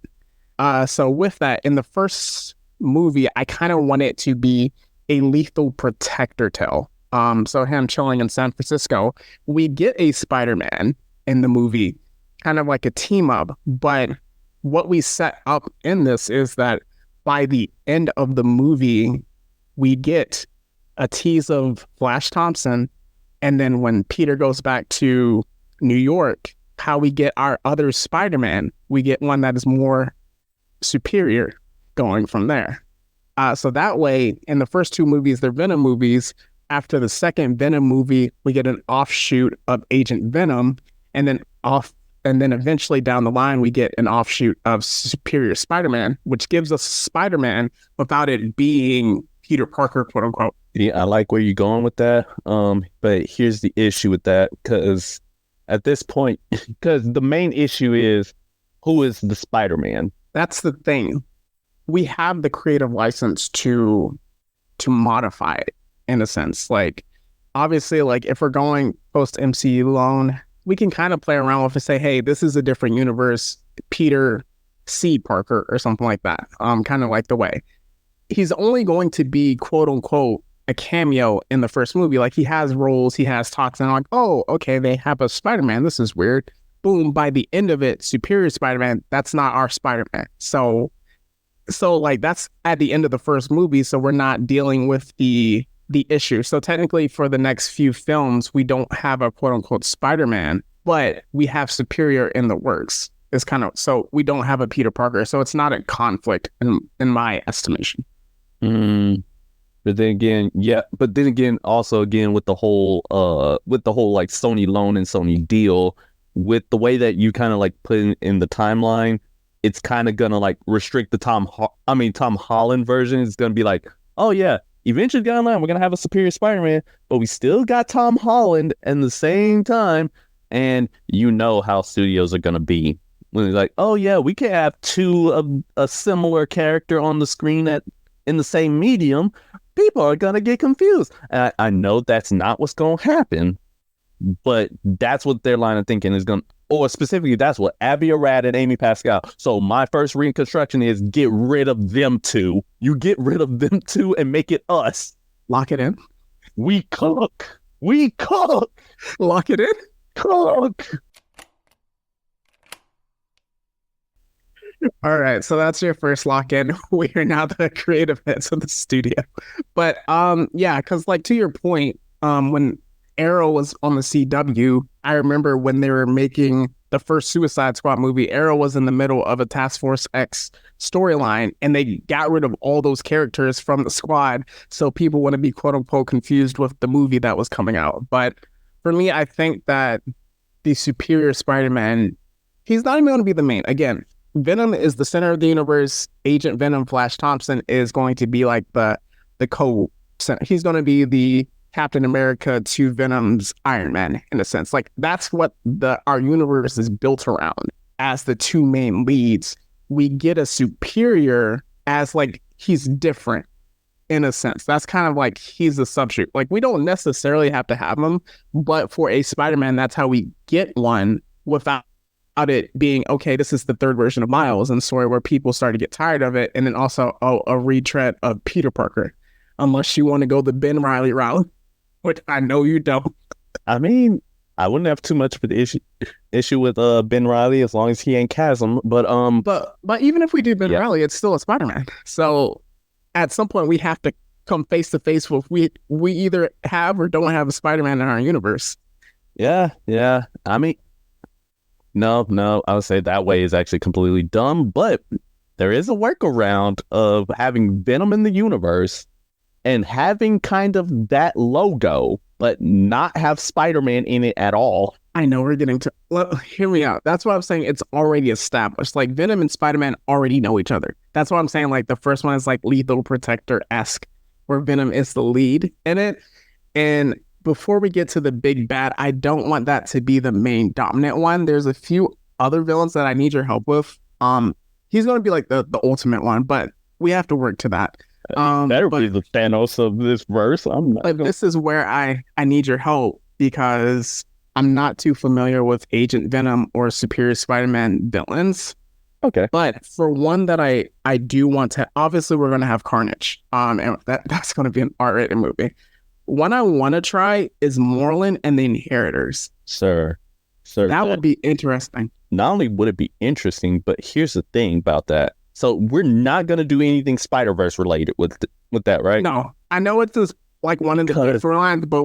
So with that, in the first movie, I kind of want it to be a lethal protector tale. So him chilling in San Francisco, we get a Spider-Man in the movie, kind of like a team up. But what we set up in this is that by the end of the movie, we get a tease of Flash Thompson. And then when Peter goes back to New York, how we get our other Spider-Man, we get one that is more superior going from there. So that way, in the first two movies, they're Venom movies. After the second Venom movie, we get an offshoot of Agent Venom, and then eventually down the line, we get an offshoot of Superior Spider-Man, which gives us Spider-Man without it being Peter Parker, quote unquote. Yeah, I like where you're going with that. But here's the issue with that, because at this point, because the main issue is who is the Spider-Man? That's the thing. We have the creative license to modify it in a sense. Like, obviously, like if we're going post MCU loan, we can kind of play around with it, say, hey, this is a different universe, Peter C. Parker or something like that. Kind of like the way he's only going to be quote unquote a cameo in the first movie. Like he has roles, he has talks, and I'm like, oh, okay, they have a Spider-Man. This is weird. Boom, by the end of it, Superior Spider-Man, that's not our Spider-Man. So like that's at the end of the first movie, so we're not dealing with the issue. So technically for the next few films, we don't have a quote unquote Spider-Man, but we have Superior in the works. It's kind of, so we don't have a Peter Parker. So it's not a conflict in my estimation. But then again, also again with the whole like Sony loan and Sony deal, with the way that you kind of like put in the timeline, it's kind of gonna like restrict the Tom Holland version. It's gonna be like, oh yeah, eventually down the line we're gonna have a Superior Spider-Man, but we still got Tom Holland at the same time, and you know how studios are gonna be when they're like, oh yeah, we can have two of a similar character on the screen in the same medium. People are gonna get confused. And I know that's not what's gonna happen, but that's what their line of thinking is gonna, or specifically that's what Avi Arad and Amy Pascal. So my first Reconstruction is get rid of them two. You get rid of them two and make it us. Lock it in. We cook. Lock it in. Cook. All right, so that's your first lock-in. We are now the creative heads of the studio. But yeah, because like to your point, when Arrow was on the CW, I remember when they were making the first Suicide Squad movie, Arrow was in the middle of a Task Force X storyline, and they got rid of all those characters from the squad, so people wouldn't be quote unquote confused with the movie that was coming out. But for me, I think that the Superior Spider-Man, he's not even going to be the main. Again, Venom is the center of the universe. Agent Venom, Flash Thompson, is going to be like the co-center. He's going to be the Captain America to Venom's Iron Man, in a sense. Like that's what our universe is built around as the two main leads. We get a Superior as like he's different in a sense. That's kind of like he's a substitute. Like we don't necessarily have to have him, but for a Spider-Man, that's how we get one without it being, okay, this is the third version of Miles and story where people start to get tired of it. And then also, a retread of Peter Parker, unless you want to go the Ben Reilly route, which I know you don't. I mean, I wouldn't have too much of an issue with Ben Reilly as long as he ain't Chasm. But even if we do Ben Reilly, it's still a Spider-Man. So at some point we have to come face to face with we either have or don't have a Spider-Man in our universe. Yeah. I mean, no, I would say that way is actually completely dumb, but there is a workaround of having Venom in the universe and having kind of that logo, but not have Spider-Man in it at all. I know we're getting to, hear me out. That's why I'm saying it's already established. Like Venom and Spider-Man already know each other. That's why I'm saying like the first one is like Lethal Protector-esque, where Venom is the lead in it. And before we get to the big bad, I don't want that to be the main dominant one. There's a few other villains that I need your help with. He's going to be like the ultimate one, but we have to work to that. Better be the Thanos of this verse. This is where I need your help because I'm not too familiar with Agent Venom or Superior Spider-Man villains. Okay. But for one that I do want to, obviously we're going to have Carnage. And that's going to be an R-rated movie. one I want to try is Moreland and the Inheritors. Sir, That would be interesting. not only would it be interesting, but here's the thing about that. So we're not gonna do anything Spider-Verse related with that, right? No, I know it's just like one of the big storylines, but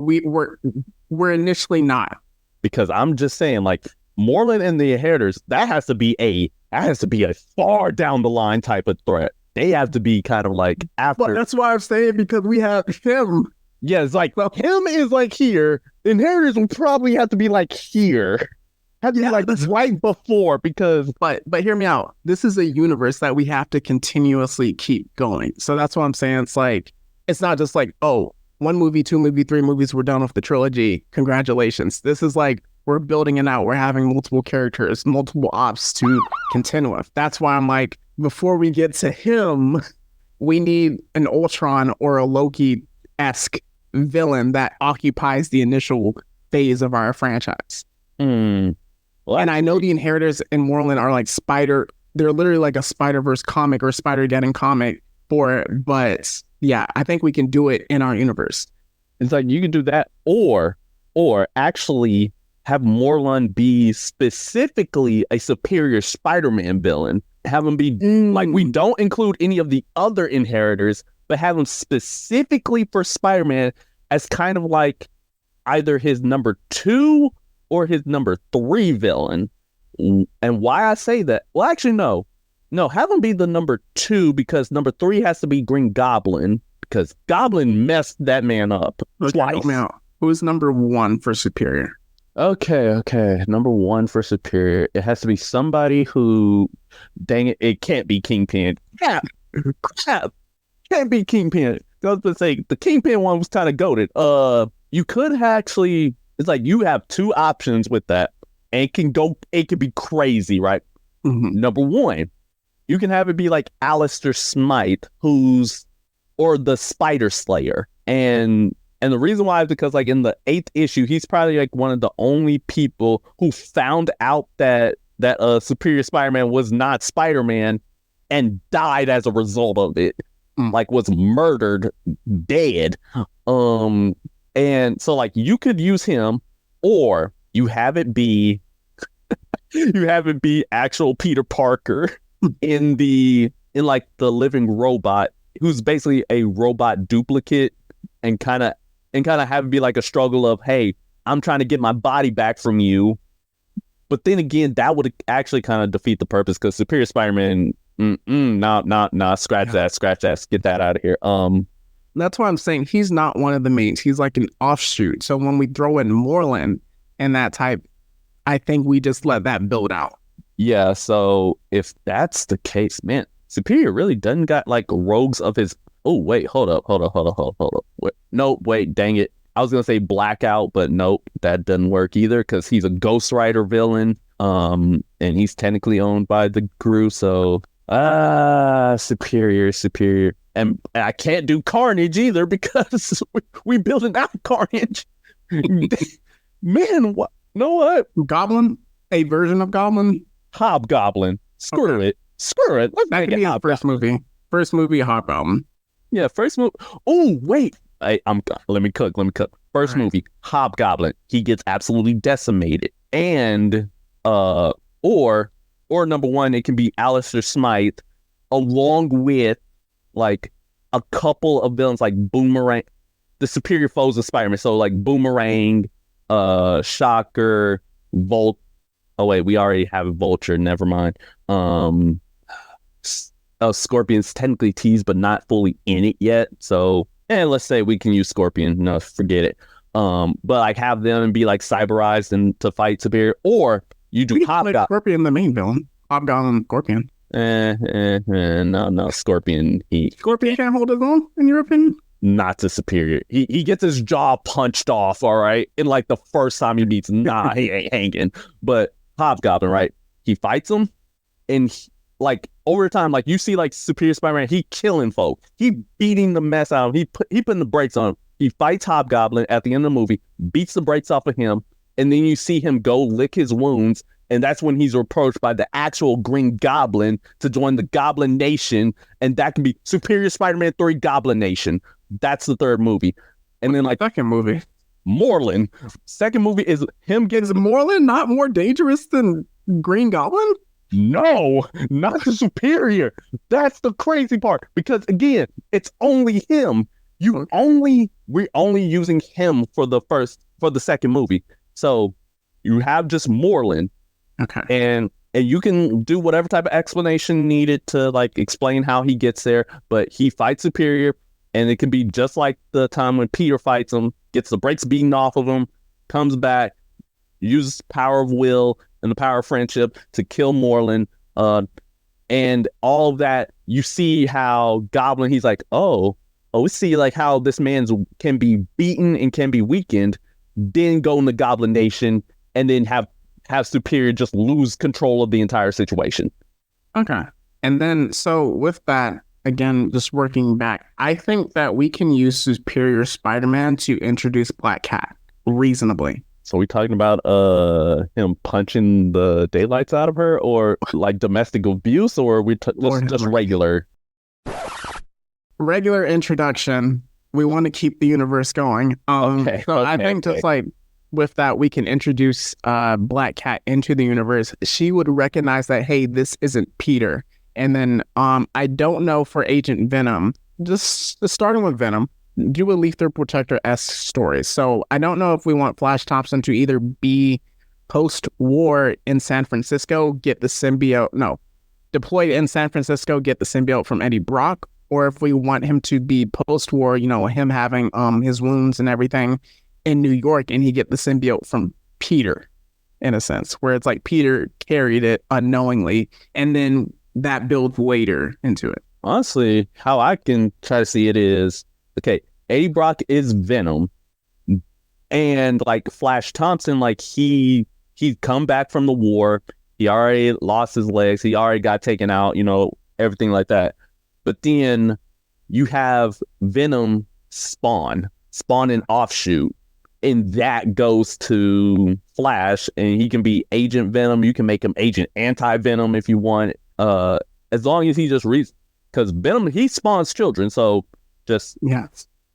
we're initially not. Because I'm just saying, like, Moreland and the Inheritors, that has to be a far down the line type of threat. They have to be kind of like after. But that's why I'm saying, because we have him. Yeah, it's like him is like here. The Inheritors will probably have to be like here. Have to be like right before, because But hear me out. This is a universe that we have to continuously keep going. So that's what I'm saying. It's like, it's not just like, oh, 1 movie, 2 movie, 3 movies, we're done with the trilogy. Congratulations. This is like, we're building it out. We're having multiple characters, multiple ops to contend with. That's why I'm like, before we get to him, we need an Ultron or a Loki-esque villain that occupies the initial phase of our franchise. Well, and I know the Inheritors and Moreland are like they're literally like a Spider-Verse comic or Spider-Geddon comic for it. But yeah, I think we can do it in our universe. it's like you can do that, or actually have Moreland be specifically a superior Spider-Man villain. Have him be like, we don't include any of the other Inheritors, but have him specifically for Spider-Man as kind of like either his number 2 or his number 3 villain. And why I say that? Well, actually, no, have him be the number 2, because number 3 has to be Green Goblin, because Goblin messed that man up twice. Now, who's number 1 for superior? Okay. Number 1 for superior. It has to be somebody who, dang it can't be Kingpin. Crap. Can't be Kingpin. I was going to say, the Kingpin one was kind of goated. You could actually, it's like you have 2 options with that, and it can be crazy, right? Mm-hmm. Number 1, you can have it be like Alistair Smythe, or the Spider Slayer. And the reason why is because, like, in the 8th issue, he's probably like one of the only people who found out that Superior Spider-Man was not Spider-Man and died as a result of it. Like, was murdered, dead. And so, like, you could use him, or you have it be actual Peter Parker in like the living robot, who's basically a robot duplicate, and kind of have it be like a struggle of, hey, I'm trying to get my body back from you. But then again, that would actually kind of defeat the purpose, because Superior Spider-Man, scratch that, get that out of here. That's why I'm saying he's not one of the mains. He's like an offshoot. So when we throw in Moreland and that type, I think we just let that build out. Yeah, so if that's the case, man, Superior really doesn't got like rogues of his. Oh, wait, hold up. Wait, dang it. I was going to say Blackout, but nope, that doesn't work either, because he's a Ghost Rider villain, and he's technically owned by the Gru, so Superior. And I can't do Carnage either, because we building out Carnage. Man, what? Know what? Goblin? A version of Goblin? Hobgoblin. Screw it. Let's That could be the first movie. First movie, Hobgoblin. Yeah, first movie. Oh, wait. Let me cook. First movie, Hobgoblin. He gets absolutely decimated. And or number 1, it can be Alistair Smythe, along with like a couple of villains like Boomerang, the superior foes of Spider-Man. So like Boomerang, Shocker, Volt. Oh wait, we already have a Vulture. Never mind. Scorpion's technically teased, but not fully in it yet. So, let's say we can use Scorpion. No, forget it. But like have them be like cyberized and to fight Superior, or you do Hobgoblin. Scorpion, the main villain. Hobgoblin, Scorpion. No, Scorpion. Scorpion can't hold his own, in your opinion? Not to Superior. He gets his jaw punched off, all right? In like the first time he meets him. Nah, he ain't hanging. But Hobgoblin, right? He fights him, and like over time, like you see like Superior Spider-Man, he killing folk. He beating the mess out of him. He putting the brakes on him. He fights Hobgoblin at the end of the movie, beats the brakes off of him, and then you see him go lick his wounds, and that's when he's approached by the actual Green Goblin to join the Goblin Nation, and that can be Superior Spider-Man 3 Goblin Nation. That's the third movie. And then like Second movie. Moreland, second movie is him getting Is Moreland not more dangerous than Green Goblin? no, not the superior. That's the crazy part because again, it's only him. We're only using him for the second movie. So you have just Moreland. Okay. And you can do whatever type of explanation needed to like explain how he gets there, but he fights Superior, and it can be just like the time when Peter fights him, gets the brakes beaten off of him, comes back, uses power of will and the power of friendship to kill Moreland, and all of that. You see how Goblin, he's like, we see like how this man's can be beaten and can be weakened, then go in the Goblin Nation, and then have Superior just lose control of the entire situation. Okay. And then, so with that, again, just working back, I think that we can use Superior Spider-Man to introduce Black Cat reasonably. So we talking about him punching the daylights out of her, or like domestic abuse, or just regular? Regular introduction. We want to keep the universe going. I think just like with that, we can introduce Black Cat into the universe. She would recognize that, hey, this isn't Peter. And then I don't know for Agent Venom, just starting with Venom, do a Lethal Protector-esque story. So I don't know if we want Flash Thompson to either be post-war in San Francisco, get the symbiote, deployed in San Francisco, get the symbiote from Eddie Brock, or if we want him to be post-war, him having his wounds and everything in New York, and he get the symbiote from Peter, in a sense, where it's like Peter carried it unknowingly, and then that builds later into it. Honestly, how I can try to see it is, okay, Eddie Brock is Venom, and like Flash Thompson, like he'd come back from the war, he already lost his legs, he already got taken out, everything like that. But then you have Venom spawn an offshoot, and that goes to Flash, and he can be Agent Venom. You can make him Agent Anti-Venom if you want, as long as he just because Venom, he spawns children, so just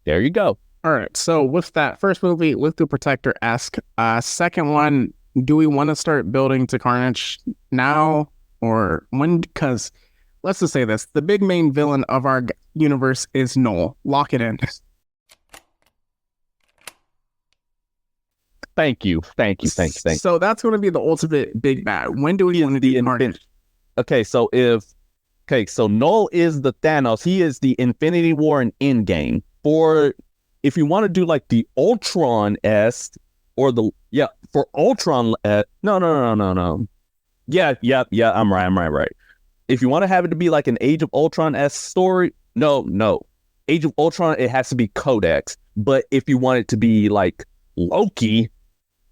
there you go. All right, so with that first movie, Lethal Protector-esque, second one, do we want to start building to Carnage now or when? Because let's just say this, the big main villain of our universe is Knull. Lock it in. Thank you. So that's going to be the ultimate big bad. When do we want to do Carnage? Okay, so Knull is the Thanos. He is the Infinity War and Endgame. If you want to do like the Ultron-esque or for Ultron, no. Yeah, I'm right. If you want to have it to be like an Age of Ultron-esque story, no. Age of Ultron, it has to be Codex. But if you want it to be like Loki,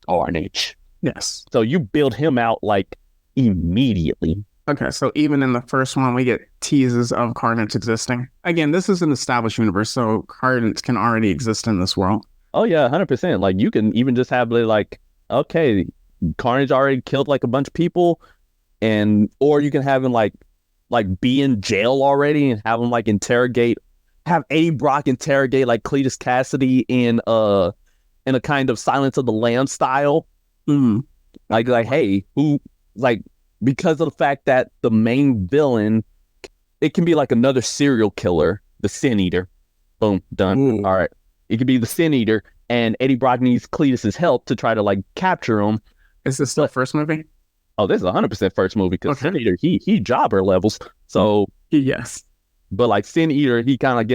Carnage. Yes. So you build him out like immediately. Okay, so even in the first one, we get teases of Carnage existing. Again, this is an established universe, so Carnage can already exist in this world. Oh yeah, 100%. Like you can even just have like, okay, Carnage already killed like a bunch of people, or you can have him like be in jail already and have him like have Eddie Brock interrogate like Cletus Cassidy in a kind of Silence of the Lambs style. Like hey, who like. Because of the fact that the main villain, it can be like another serial killer, the Sin Eater. Boom, done. Ooh. All right. It could be the Sin Eater, and Eddie Brock needs Cletus's help to try to like capture him. Is this still first movie? Oh, this is 100% first movie because Sin Eater, he jobber levels. So yes. But like Sin Eater, he kind of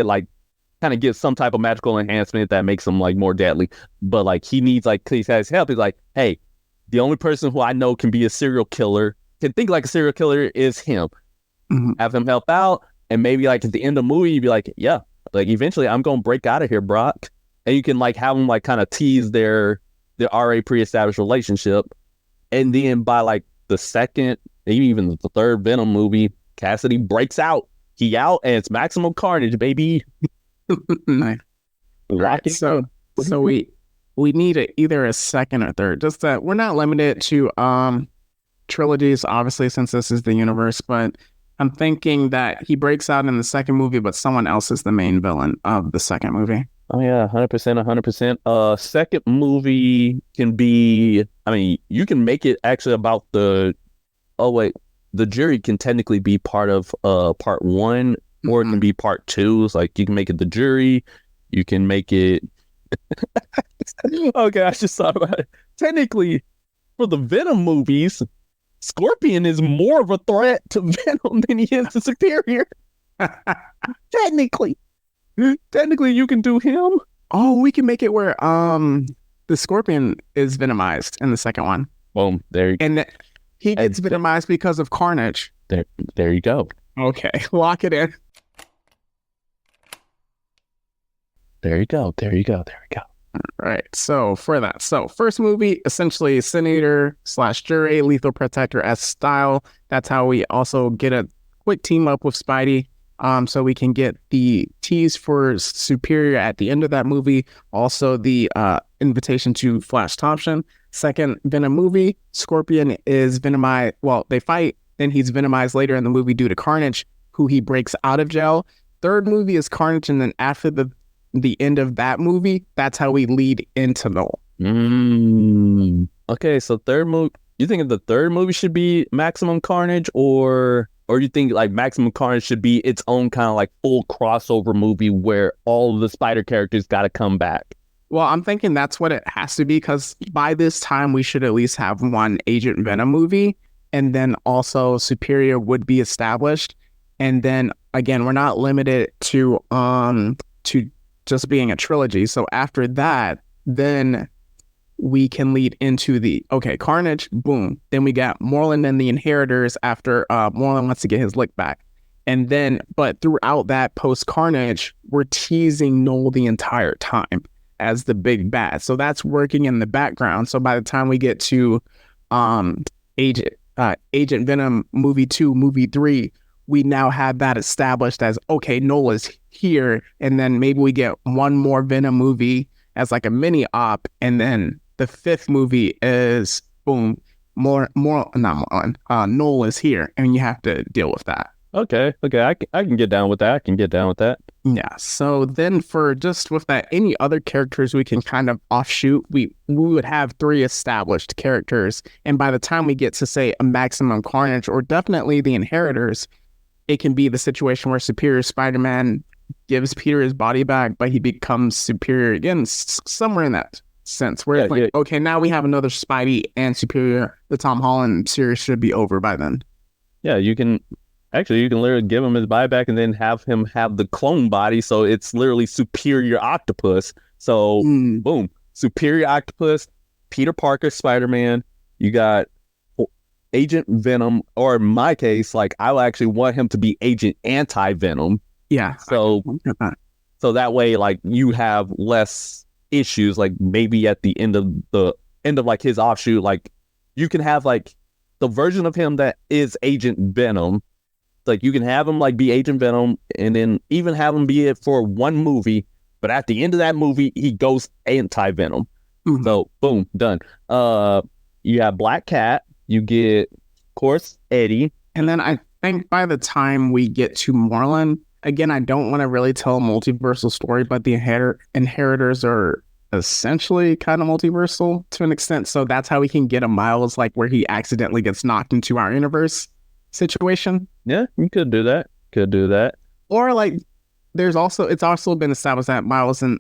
gets some type of magical enhancement that makes him like more deadly. But like he needs like Cletus's help. He's like, hey, the only person who I know can be a serial killer, can think like a serial killer, is him. Have him help out, and maybe like at the end of the movie you'd be like, yeah, like eventually I'm gonna break out of here, Brock. And you can like have them like kind of tease their already pre-established relationship, and then by like the second, maybe even the third Venom movie, Cassidy breaks out, he out, and it's maximum carnage, baby. Nice. Right, so we need either a second or third, just that we're not limited to trilogies, obviously, since this is the universe, but I'm thinking that he breaks out in the second movie, but someone else is the main villain of the second movie. Oh yeah, 100%, 100%. Second movie can be, I mean, you can make it actually about oh wait, the jury can technically be part of part one, or it can be part two. It's like you can make it the jury, you can make it okay, I just thought about it. Technically, for the Venom movies, Scorpion is more of a threat to Venom than he is to Superior. Technically. Technically you can do him. Oh, we can make it where the Scorpion is venomized in the second one. Boom. And he gets venomized because of Carnage. There you go. Okay, lock it in. There you go. There you go. There we go. All right. So for that, first movie, essentially Senator / jury, lethal protector-esque style. That's how we also get a quick team up with Spidey. So we can get the tease for Superior at the end of that movie. Also the invitation to Flash Thompson. Second Venom movie, Scorpion is venomized. Well, they fight, then he's venomized later in the movie due to Carnage, who he breaks out of jail. Third movie is Carnage, and then after the end of that movie, that's how we lead into Knull. Okay, so third movie. You think the third movie should be Maximum Carnage, or you think like Maximum Carnage should be its own kind of like full crossover movie where all of the Spider characters got to come back? Well, I'm thinking that's what it has to be, because by this time we should at least have one Agent Venom movie, and then also Superior would be established. And then again, we're not limited to just being a trilogy. So after that, then we can lead into Carnage, boom. Then we got Moreland and the Inheritors after Moreland wants to get his lick back. And then, but throughout that post-Carnage, we're teasing Knull the entire time as the big bad. So that's working in the background. So by the time we get to Agent Venom movie 2, movie 3, we now have that established as, okay, Knull is here. And then maybe we get one more Venom movie as like a mini op. And then the fifth movie is, boom, Knull is here. And you have to deal with that. Okay, I can get down with that. Yeah, so then for just with that, any other characters we can kind of offshoot, we would have 3 established characters. And by the time we get to, say, a Maximum Carnage or definitely the Inheritors, it can be the situation where Superior Spider-Man gives Peter his body back, but he becomes Superior again, somewhere in that sense, where okay, now we have another Spidey and Superior. The Tom Holland series should be over by then. Yeah, you can literally give him his body back and then have him have the clone body, so it's literally Superior Octopus. So, boom, Superior Octopus, Peter Parker, Spider-Man. You got Agent Venom, or in my case, like I would actually want him to be Agent Anti-Venom. Yeah. So that way, like you have less issues. Like maybe at the end of like his offshoot, like you can have like the version of him that is Agent Venom. Like you can have him like be Agent Venom, and then even have him be it for one movie. But at the end of that movie, he goes Anti-Venom. So boom, done. You have Black Cat. You get, of course, Eddie. And then I think by the time we get to Moreland, again, I don't want to really tell a multiversal story, but the Inheritors are essentially kind of multiversal to an extent. So that's how we can get a Miles, like where he accidentally gets knocked into our universe situation. Yeah, you could do that. Or like it's also been established that Miles and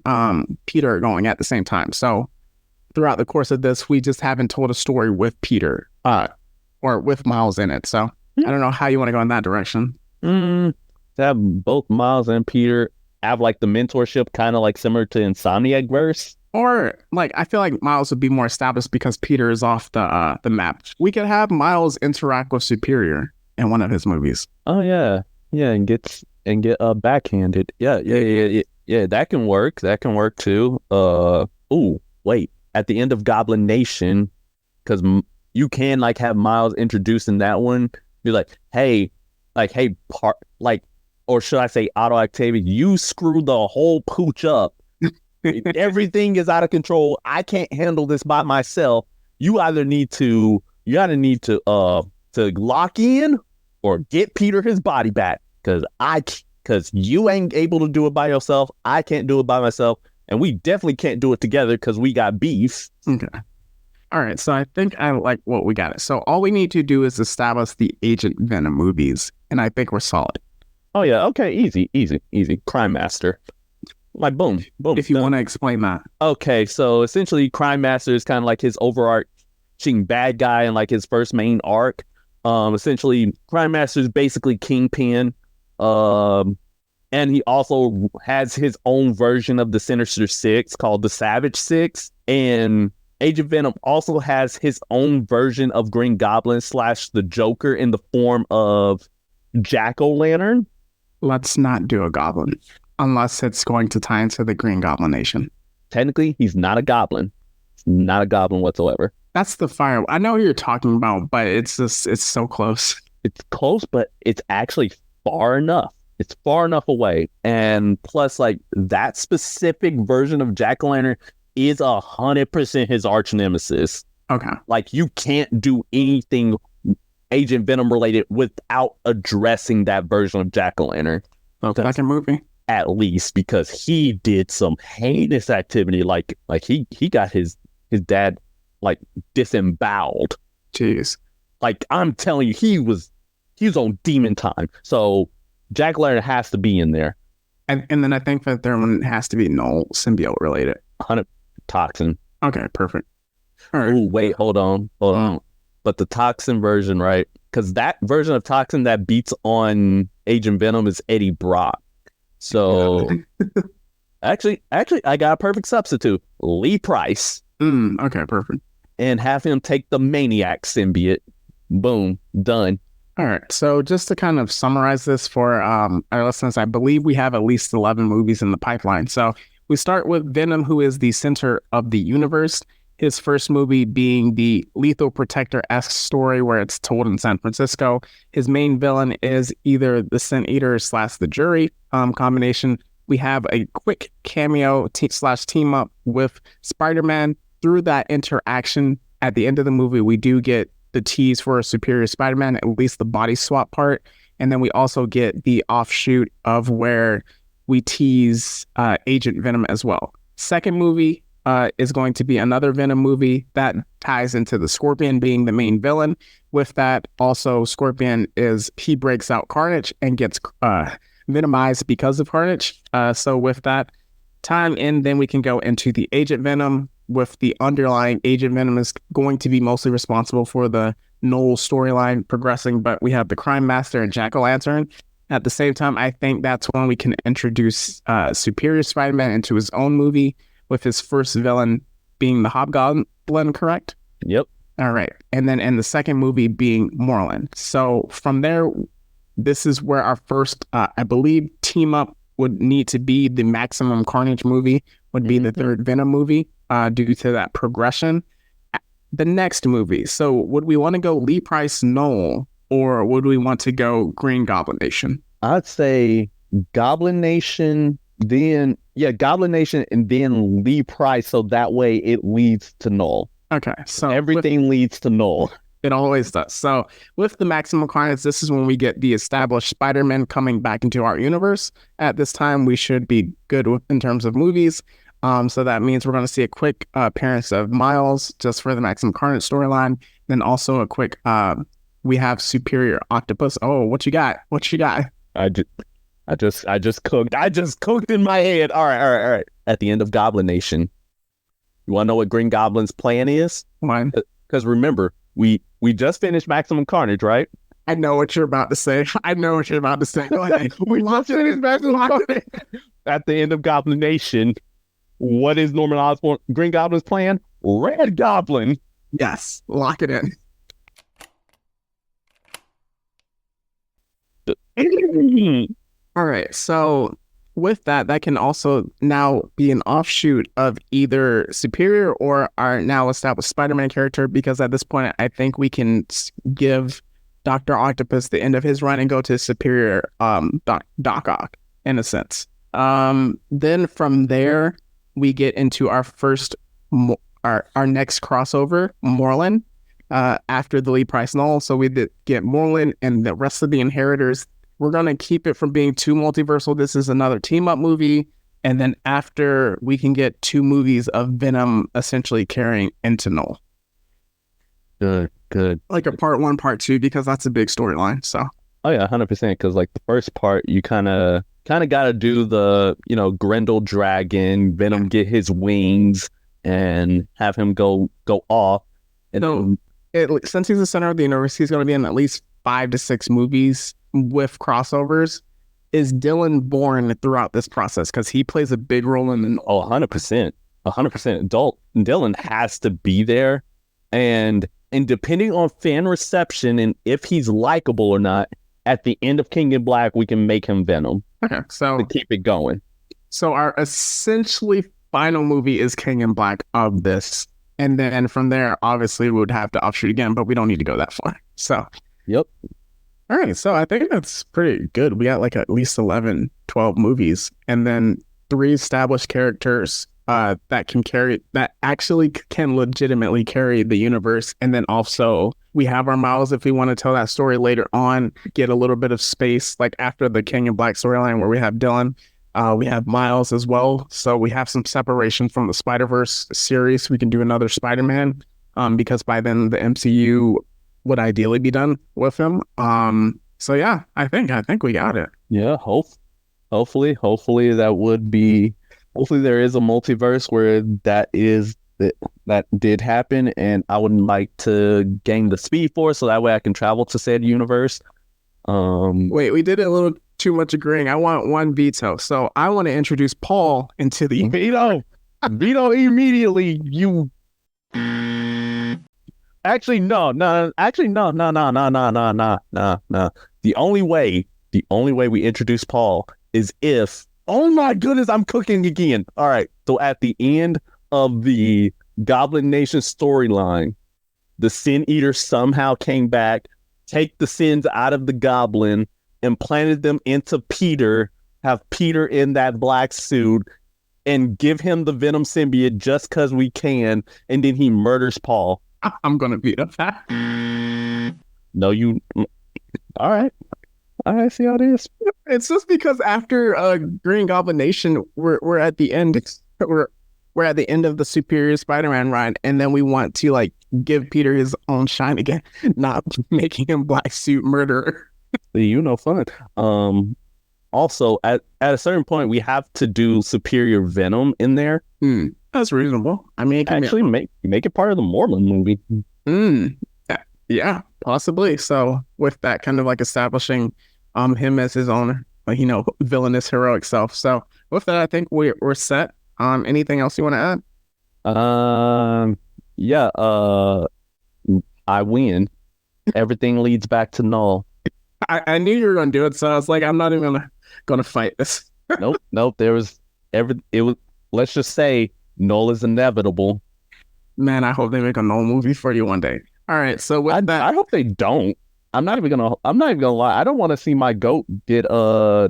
Peter are going at the same time. So throughout the course of this, we just haven't told a story with Peter or with Miles in it. So I don't know how you want to go in that direction. To have both Miles and Peter have like the mentorship, kind of like similar to Insomniac verse. Or like I feel like Miles would be more established because Peter is off the map. We could have Miles interact with Superior in one of his movies. Oh yeah, and get backhanded. Yeah. That can work. That can work too. Wait. At the end of Goblin Nation, because you can like have Miles introduced in that one. Be like, or should I say, Otto Octavius, you screwed the whole pooch up. Everything is out of control. I can't handle this by myself. You either need to lock in or get Peter his body back, because you ain't able to do it by yourself. I can't do it by myself. And we definitely can't do it together because we got beef. Okay. All right. So I think I like what we got. So all we need to do is establish the Agent Venom movies, and I think we're solid. Oh, yeah. Okay. Easy. Crime Master. Like, boom. If you done. want to explain that. Okay. So essentially, Crime Master is kind of like his overarching bad guy and like his first main arc. Essentially, Crime Master is basically Kingpin. And he also has his own version of the Sinister Six called the Savage Six. And Agent Venom also has his own version of Green Goblin / the Joker in the form of Jack-O-Lantern. Let's not do a goblin unless it's going to tie into the Green Goblin Nation. Technically, he's not a goblin. Not a goblin whatsoever. That's the fire. I know what you're talking about, but it's so close. It's close, but it's actually far enough. It's far enough away. And plus, like, that specific version of Jack-O-Lantern is 100% his arch nemesis. Okay. Like, you can't do anything Agent Venom related without addressing that version of Jack-O-Lantern. So second movie? At least, because he did some heinous activity. Like he got his dad, like, disemboweled. Jeez. Like, I'm telling you, he was on demon time. So Jack-O-Lantern has to be in there. And then I think the third one has to be Knull symbiote related. 100 toxin. Okay, perfect. All right. Ooh, wait, hold on. But the toxin version, right? Because that version of toxin that beats on Agent Venom is Eddie Brock. So actually, I got a perfect substitute. Lee Price. Okay, perfect. And have him take the Maniac symbiote. Boom, done. All right. So just to kind of summarize this for our listeners, I believe we have at least 11 movies in the pipeline. So we start with Venom, who is the center of the universe. His first movie being the Lethal Protector-esque story where it's told in San Francisco. His main villain is either the Sin Eater / the Jury combination. We have a quick cameo / team up with Spider-Man. Through that interaction, at the end of the movie, we do get the tease for a Superior Spider-Man, at least the body swap part. And then we also get the offshoot of where we tease Agent Venom as well. Second movie is going to be another Venom movie that ties into the Scorpion being the main villain. With that, also Scorpion he breaks out Carnage and gets venomized because of Carnage. So with that time in, then we can go into the Agent Venom. With the underlying Agent Venom is going to be mostly responsible for the Knull storyline progressing, but we have the Crime Master and Jack-O-Lantern. At the same time, I think that's when we can introduce Superior Spider-Man into his own movie, with his first villain being the Hobgoblin, correct? Yep. All right. And then in the second movie being Moreland. So from there, this is where our first, I believe, team up would need to be the Maximum Carnage movie, would be the third Venom movie due to that progression. The next movie. So would we want to go Lee Price Knull, or would we want to go Green Goblin Nation? I'd say Goblin Nation, Goblin Nation, and then Lee Price, so that way it leads to Knull. Okay, so everything leads to Knull. It always does. So with the Maximum Carnage, this is when we get the established Spider-Man coming back into our universe. At this time, we should be good in terms of movies. So that means we're going to see a quick appearance of Miles just for the Maximum Carnage storyline. Then also a quick, we have Superior Octopus. Oh, what you got? I just cooked in my head. All right. At the end of Goblin Nation, you want to know what Green Goblin's plan is? Why? Because remember, we just finished Maximum Carnage, right? I know what you're about to say. Go ahead. We just finished Maximum Carnage. At the end of Goblin Nation, what is Norman Osborn, Green Goblin's plan? Red Goblin. Yes, lock it in. All right, so with that can also now be an offshoot of either Superior or our now established Spider-Man character, because at this point, I think we can give Dr. Octopus the end of his run and go to Superior Doc Ock, in a sense. Then from there, we get into our first, our next crossover, Moreland, after the Lee Price Knull. So we did get Moreland and the rest of the Inheritors. We're going to keep it from being too multiversal. This is another team-up movie, And then after, we can get 2 movies of Venom essentially carrying into Knull. Good. Like a part 1, part 2, because that's a big storyline. So. Oh yeah, 100%. Because like the first part, you kind of got to do the Grendel dragon, Venom get his wings, and have him go off. And so since he's the center of the universe, he's going to be in at least 5 to 6 movies with crossovers. Is Dylan born throughout this process? Because he plays a big role in the... 100%. Dylan has to be there. And depending on fan reception and if he's likable or not, at the end of King in Black, we can make him Venom. Okay, so... to keep it going. So our essentially final movie is King in Black of this. And then from there, obviously, we would have to offshoot again, but we don't need to go that far. So... Yep. All right, so I think that's pretty good. We got like at least 11, 12 movies, and then 3 established characters that actually can legitimately carry the universe. And then also we have our Miles if we want to tell that story later on, get a little bit of space, like after the King in Black storyline where we have Dylan, we have Miles as well. So we have some separation from the Spider-Verse series. We can do another Spider-Man because by then the MCU would ideally be done with him. So yeah, I think we got it. Yeah, hopefully that would be. Hopefully there is a multiverse where that did happen, and I would like to gain the Speed Force so that way I can travel to said universe. Wait, we did a little too much agreeing. I want one veto, so I want to introduce Paul into the veto immediately. You. Actually, no. The only way we introduce Paul is if, oh my goodness, I'm cooking again. All right. So at the end of the Goblin Nation storyline, the Sin Eater somehow came back, take the sins out of the Goblin, implanted them into Peter, have Peter in that black suit, and give him the Venom symbiote just because we can, and then he murders Paul. I'm gonna beat up that. No, you. All right. I see how it is. It's just because after Green Goblin Nation, we're at the end. We're at the end of the Superior Spider-Man ride, and then we want to like give Peter his own shine again, not making him black suit murderer. Fun. Also, at a certain point, we have to do Superior Venom in there. That's reasonable. I mean, make it part of the Moreland movie. Yeah, possibly. So with that kind of like establishing him as his own, villainous heroic self. So with that, I think we're set. Anything else you want to add? Yeah. I win. Everything leads back to Knull. I knew you were going to do it, so I was like, I'm not even gonna fight this. Nope. Let's just say Knull is inevitable. Man, I hope they make a Knull movie for you one day. All right, so with that, I hope they don't. I'm not even gonna lie. I don't want to see my goat get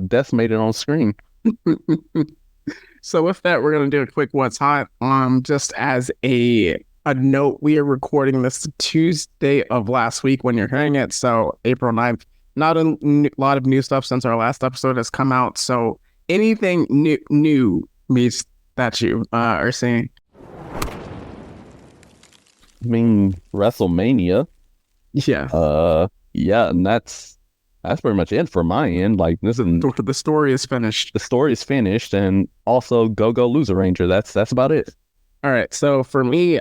decimated on screen. So with that, we're gonna do a quick what's hot. Just as a note, we are recording this Tuesday of last week when you're hearing it, so April 9th. Not a lot of new stuff since our last episode has come out. So anything new means that you are seeing? I mean, WrestleMania. Yeah. Yeah, and that's pretty much it for my end. Like, this is the story is finished. The story is finished, and also Go Loser Ranger. That's about it. All right. So for me,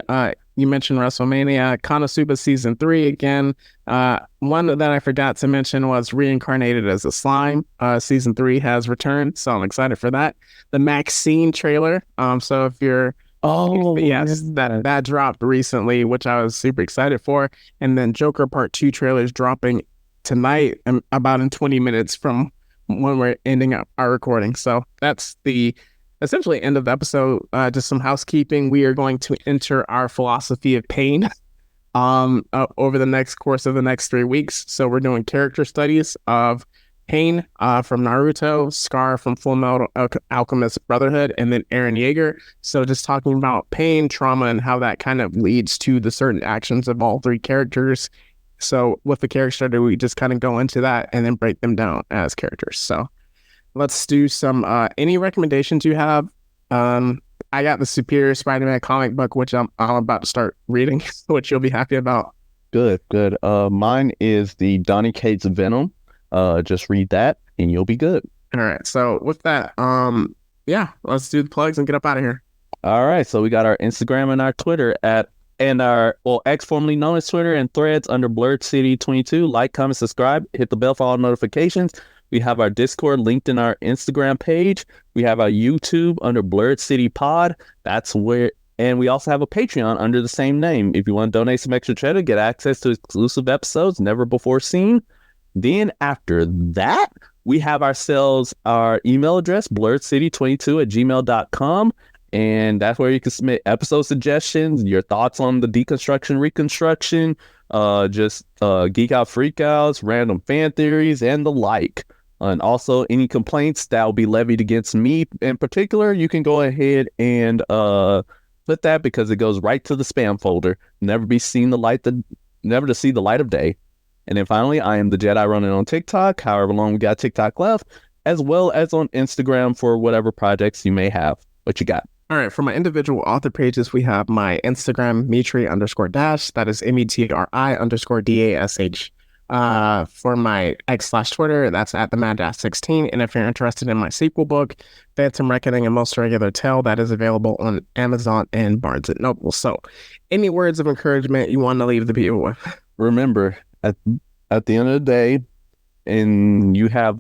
you mentioned WrestleMania, Konosuba Season 3 again. One that I forgot to mention was Reincarnated as a Slime. Season 3 has returned, so I'm excited for that. The Maxine trailer. So if you're... Oh, yes, that dropped recently, which I was super excited for. And then Joker Part 2 trailers dropping tonight, about in 20 minutes from when we're ending up our recording. So that's the essentially end of the episode. Just some housekeeping. We are going to enter our philosophy of pain over the next course of the next 3 weeks. So we're doing character studies of Pain from Naruto, Scar from Full Metal Alchemist Brotherhood, and then Eren Yeager. So just talking about pain, trauma, and how that kind of leads to the certain actions of all 3 characters. So with the character study, we just kind of go into that and then break them down as characters. So let's do some any recommendations you have. I got the Superior Spider-Man comic book, which I'm about to start reading, which you'll be happy about. Good. Mine is the Donny Cates Venom. Just read that and you'll be good. All right. So with that, yeah, let's do the plugs and get up out of here. All right. So we got our Instagram and our Twitter X, formerly known as Twitter, and Threads under Blurred City 22. Like, comment, subscribe, hit the bell for all notifications. We have our Discord linked in our Instagram page. We have our YouTube under Blurred City Pod. And we also have a Patreon under the same name. If you want to donate some extra cheddar, get access to exclusive episodes never before seen. Then after that, we have ourselves our email address, blurredcity22@gmail.com. And that's where you can submit episode suggestions, your thoughts on the deconstruction, reconstruction, geek out, freak outs, random fan theories, and the like. And also any complaints that will be levied against me in particular, you can go ahead and put that, because it goes right to the spam folder, never to see the light of day. And then finally, I am the Jedi running on TikTok, however long we got TikTok left, as well as on Instagram for whatever projects you may have. What you got? All right, for my individual author pages, we have my Instagram, Mitri_Dash. That is METRI_DASH. For my X/Twitter, that's at the Mad-16. And if you're interested in my sequel book, Phantom Reckoning, A Most Regular Tale, that is available on Amazon and Barnes & Noble. So any words of encouragement you want to leave the people with? Remember, at the end of the day, and you have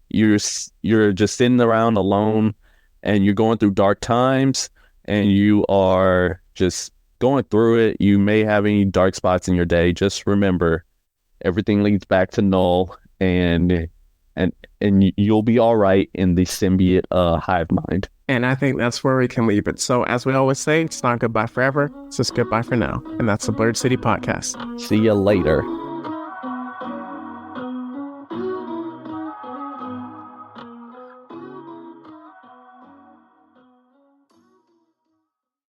you're just sitting around alone, and you're going through dark times, and you are just going through it. You may have any dark spots in your day. Just remember, everything leads back to Knull, and you'll be all right in the symbiote hive mind. And I think that's where we can leave it. So as we always say, it's not goodbye forever. It's just goodbye for now. And that's the Blurred City Podcast. See you later.